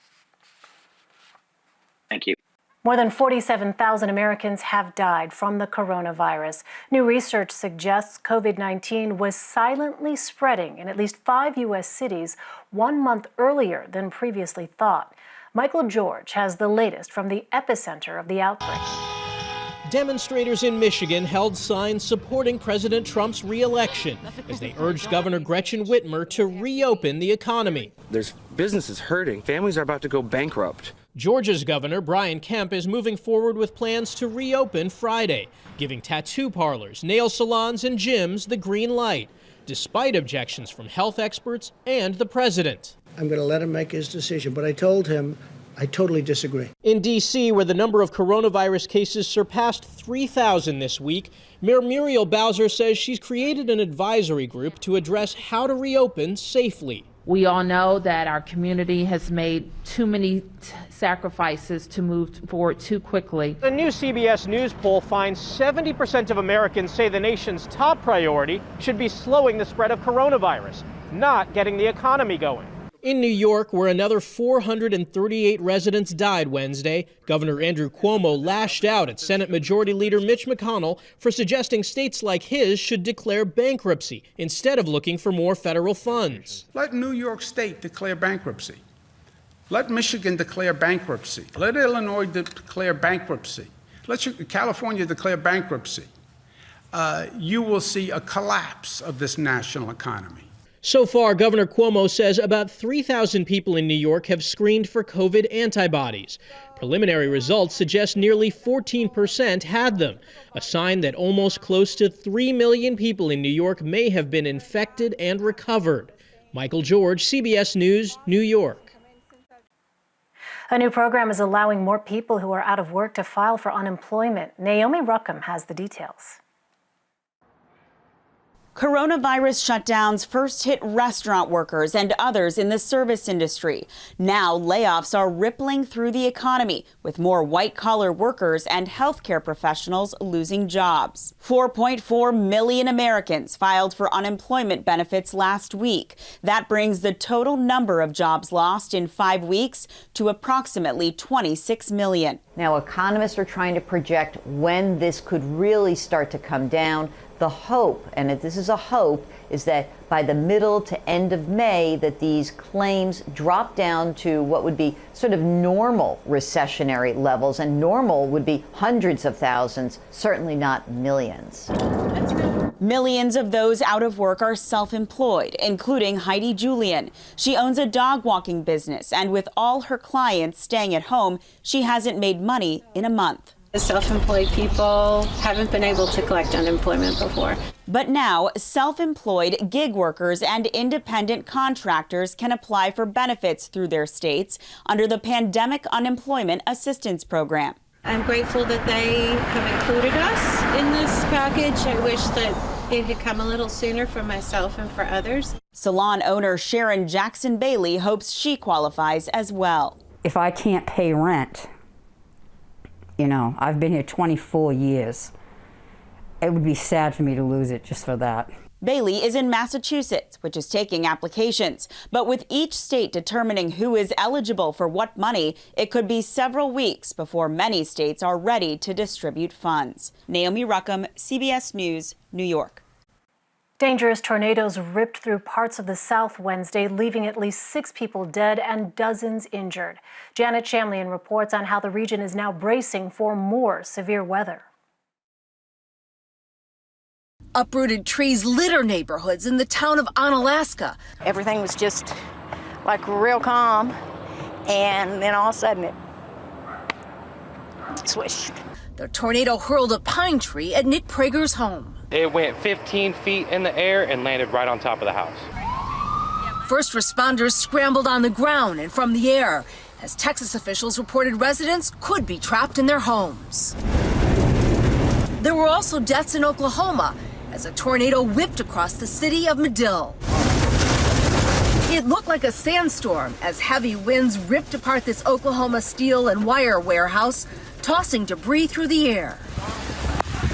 Thank you. More than 47,000 Americans have died from the coronavirus. New research suggests COVID-19 was silently spreading in at least 5 U.S. cities 1 month earlier than previously thought. Michael George has the latest from the epicenter of the outbreak. Demonstrators in Michigan held signs supporting President Trump's re-election as they urged Governor Gretchen Whitmer to reopen the economy. There's businesses hurting. Families are about to go bankrupt. Georgia's Governor Bryant is moving forward with plans to reopen Friday, giving tattoo parlors, nail salons, and gyms the green light, despite objections from health experts and the president. I'm going to let him make his decision, but I told him I totally disagree. In D.C., where the number of coronavirus cases surpassed 3,000 this week, Mayor Muriel Bowser says she's created an advisory group to address how to reopen safely. We all know that our community has made too many sacrifices to move forward too quickly. A new CBS News poll finds 70% of Americans say the nation's top priority should be slowing the spread of coronavirus, not getting the economy going. In New York, where another 438 residents died Wednesday, Governor Andrew Cuomo lashed out at Senate Majority Leader Mitch McConnell for suggesting states like his should declare bankruptcy instead of looking for more federal funds. Let New York State declare bankruptcy. Let Michigan declare bankruptcy. Let Illinois declare bankruptcy. Let California declare bankruptcy. You will see a collapse of this national economy. So far, Governor Cuomo says about 3,000 people in New York have screened for COVID antibodies. Preliminary results suggest nearly 14% had them, a sign that almost close to 3 million people in New York may have been infected and recovered. Michael George, CBS News, New York. A new program is allowing more people who are out of work to file for unemployment. Naomi Ruckham has the details. Coronavirus shutdowns first hit restaurant workers and others in the service industry. Now layoffs are rippling through the economy, with more white-collar workers and healthcare professionals losing jobs. 4.4 million Americans filed for unemployment benefits last week. That brings the total number of jobs lost in 5 weeks to approximately 26 million. Now, economists are trying to project when this could really start to come down. The hope, and this is a hope, is that by the middle to end of May that these claims drop down to what would be sort of normal recessionary levels, and normal would be hundreds of thousands, certainly not millions. Millions of those out of work are self-employed, including Heidi Julian. She owns a dog walking business, and with all her clients staying at home, she hasn't made money in a month. The self-employed people haven't been able to collect unemployment before. But now, self-employed gig workers and independent contractors can apply for benefits through their states under the Pandemic Unemployment Assistance Program. I'm grateful that they have included us in this package. I wish that it had come a little sooner for myself and for others. Salon owner Sharon Jackson Bailey hopes she qualifies as well. If I can't pay rent, I've been here 24 years. It would be sad for me to lose it just for that. Bailey is in Massachusetts, which is taking applications. But with each state determining who is eligible for what money, it could be several weeks before many states are ready to distribute funds. Naomi Ruckham, CBS News, New York. Dangerous tornadoes ripped through parts of the South Wednesday, leaving at least 6 people dead and dozens injured. Janet Shamlian reports on how the region is now bracing for more severe weather. Uprooted trees litter neighborhoods in the town of Unalaska. Everything was just like real calm, and then all of a sudden it swished. The tornado hurled a pine tree at Nick Prager's home. It went 15 feet in the air and landed right on top of the house. First responders scrambled on the ground and from the air as Texas officials reported residents could be trapped in their homes. There were also deaths in Oklahoma as a tornado whipped across the city of Medill. It looked like a sandstorm as heavy winds ripped apart this Oklahoma steel and wire warehouse, tossing debris through the air.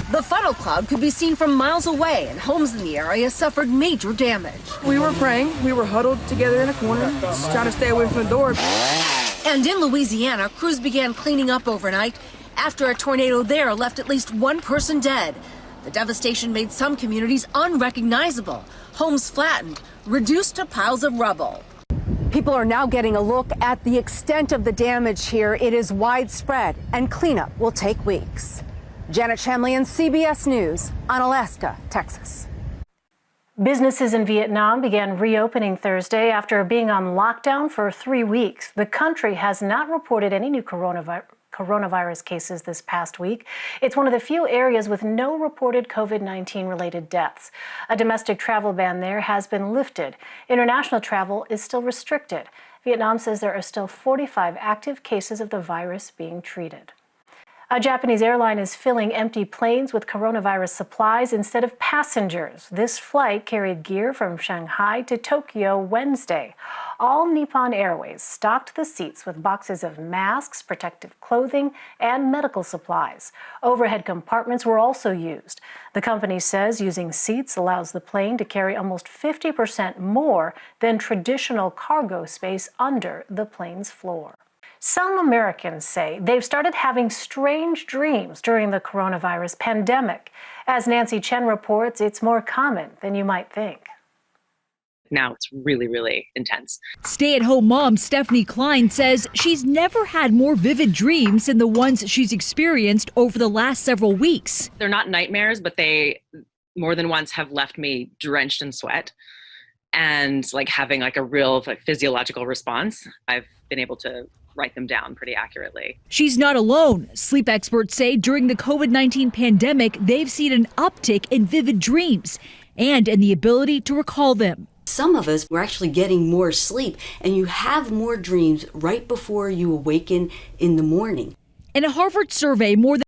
The funnel cloud could be seen from miles away, and homes in the area suffered major damage. We were praying. We were huddled together in a corner, just trying to stay away from the door. And in Louisiana, crews began cleaning up overnight after a tornado there left at least one person dead. The devastation made some communities unrecognizable, homes flattened, reduced to piles of rubble. People are now getting a look at the extent of the damage here. It is widespread, and cleanup will take weeks. Janet Shamlian, CBS News, Unalaska, Texas. Businesses in Vietnam began reopening Thursday after being on lockdown for 3 weeks. The country has not reported any new coronavirus cases this past week. It's one of the few areas with no reported COVID-19 related deaths. A domestic travel ban there has been lifted. International travel is still restricted. Vietnam says there are still 45 active cases of the virus being treated. A Japanese airline is filling empty planes with coronavirus supplies instead of passengers. This flight carried gear from Shanghai to Tokyo Wednesday. All Nippon Airways stocked the seats with boxes of masks, protective clothing, and medical supplies. Overhead compartments were also used. The company says using seats allows the plane to carry almost 50% more than traditional cargo space under the plane's floor. Some Americans say they've started having strange dreams during the coronavirus pandemic. As Nancy Chen reports, it's more common than you might think. Now it's really, really intense. Stay-at-home mom Stephanie Klein says she's never had more vivid dreams than the ones she's experienced over the last several weeks. They're not nightmares, but they more than once have left me drenched in sweat and like having like a real like physiological response. I've been able to write them down pretty accurately. She's not alone. Sleep experts say during the COVID-19 pandemic, they've seen an uptick in vivid dreams and in the ability to recall them. Some of us were actually getting more sleep, and you have more dreams right before you awaken in the morning. In a Harvard survey, more than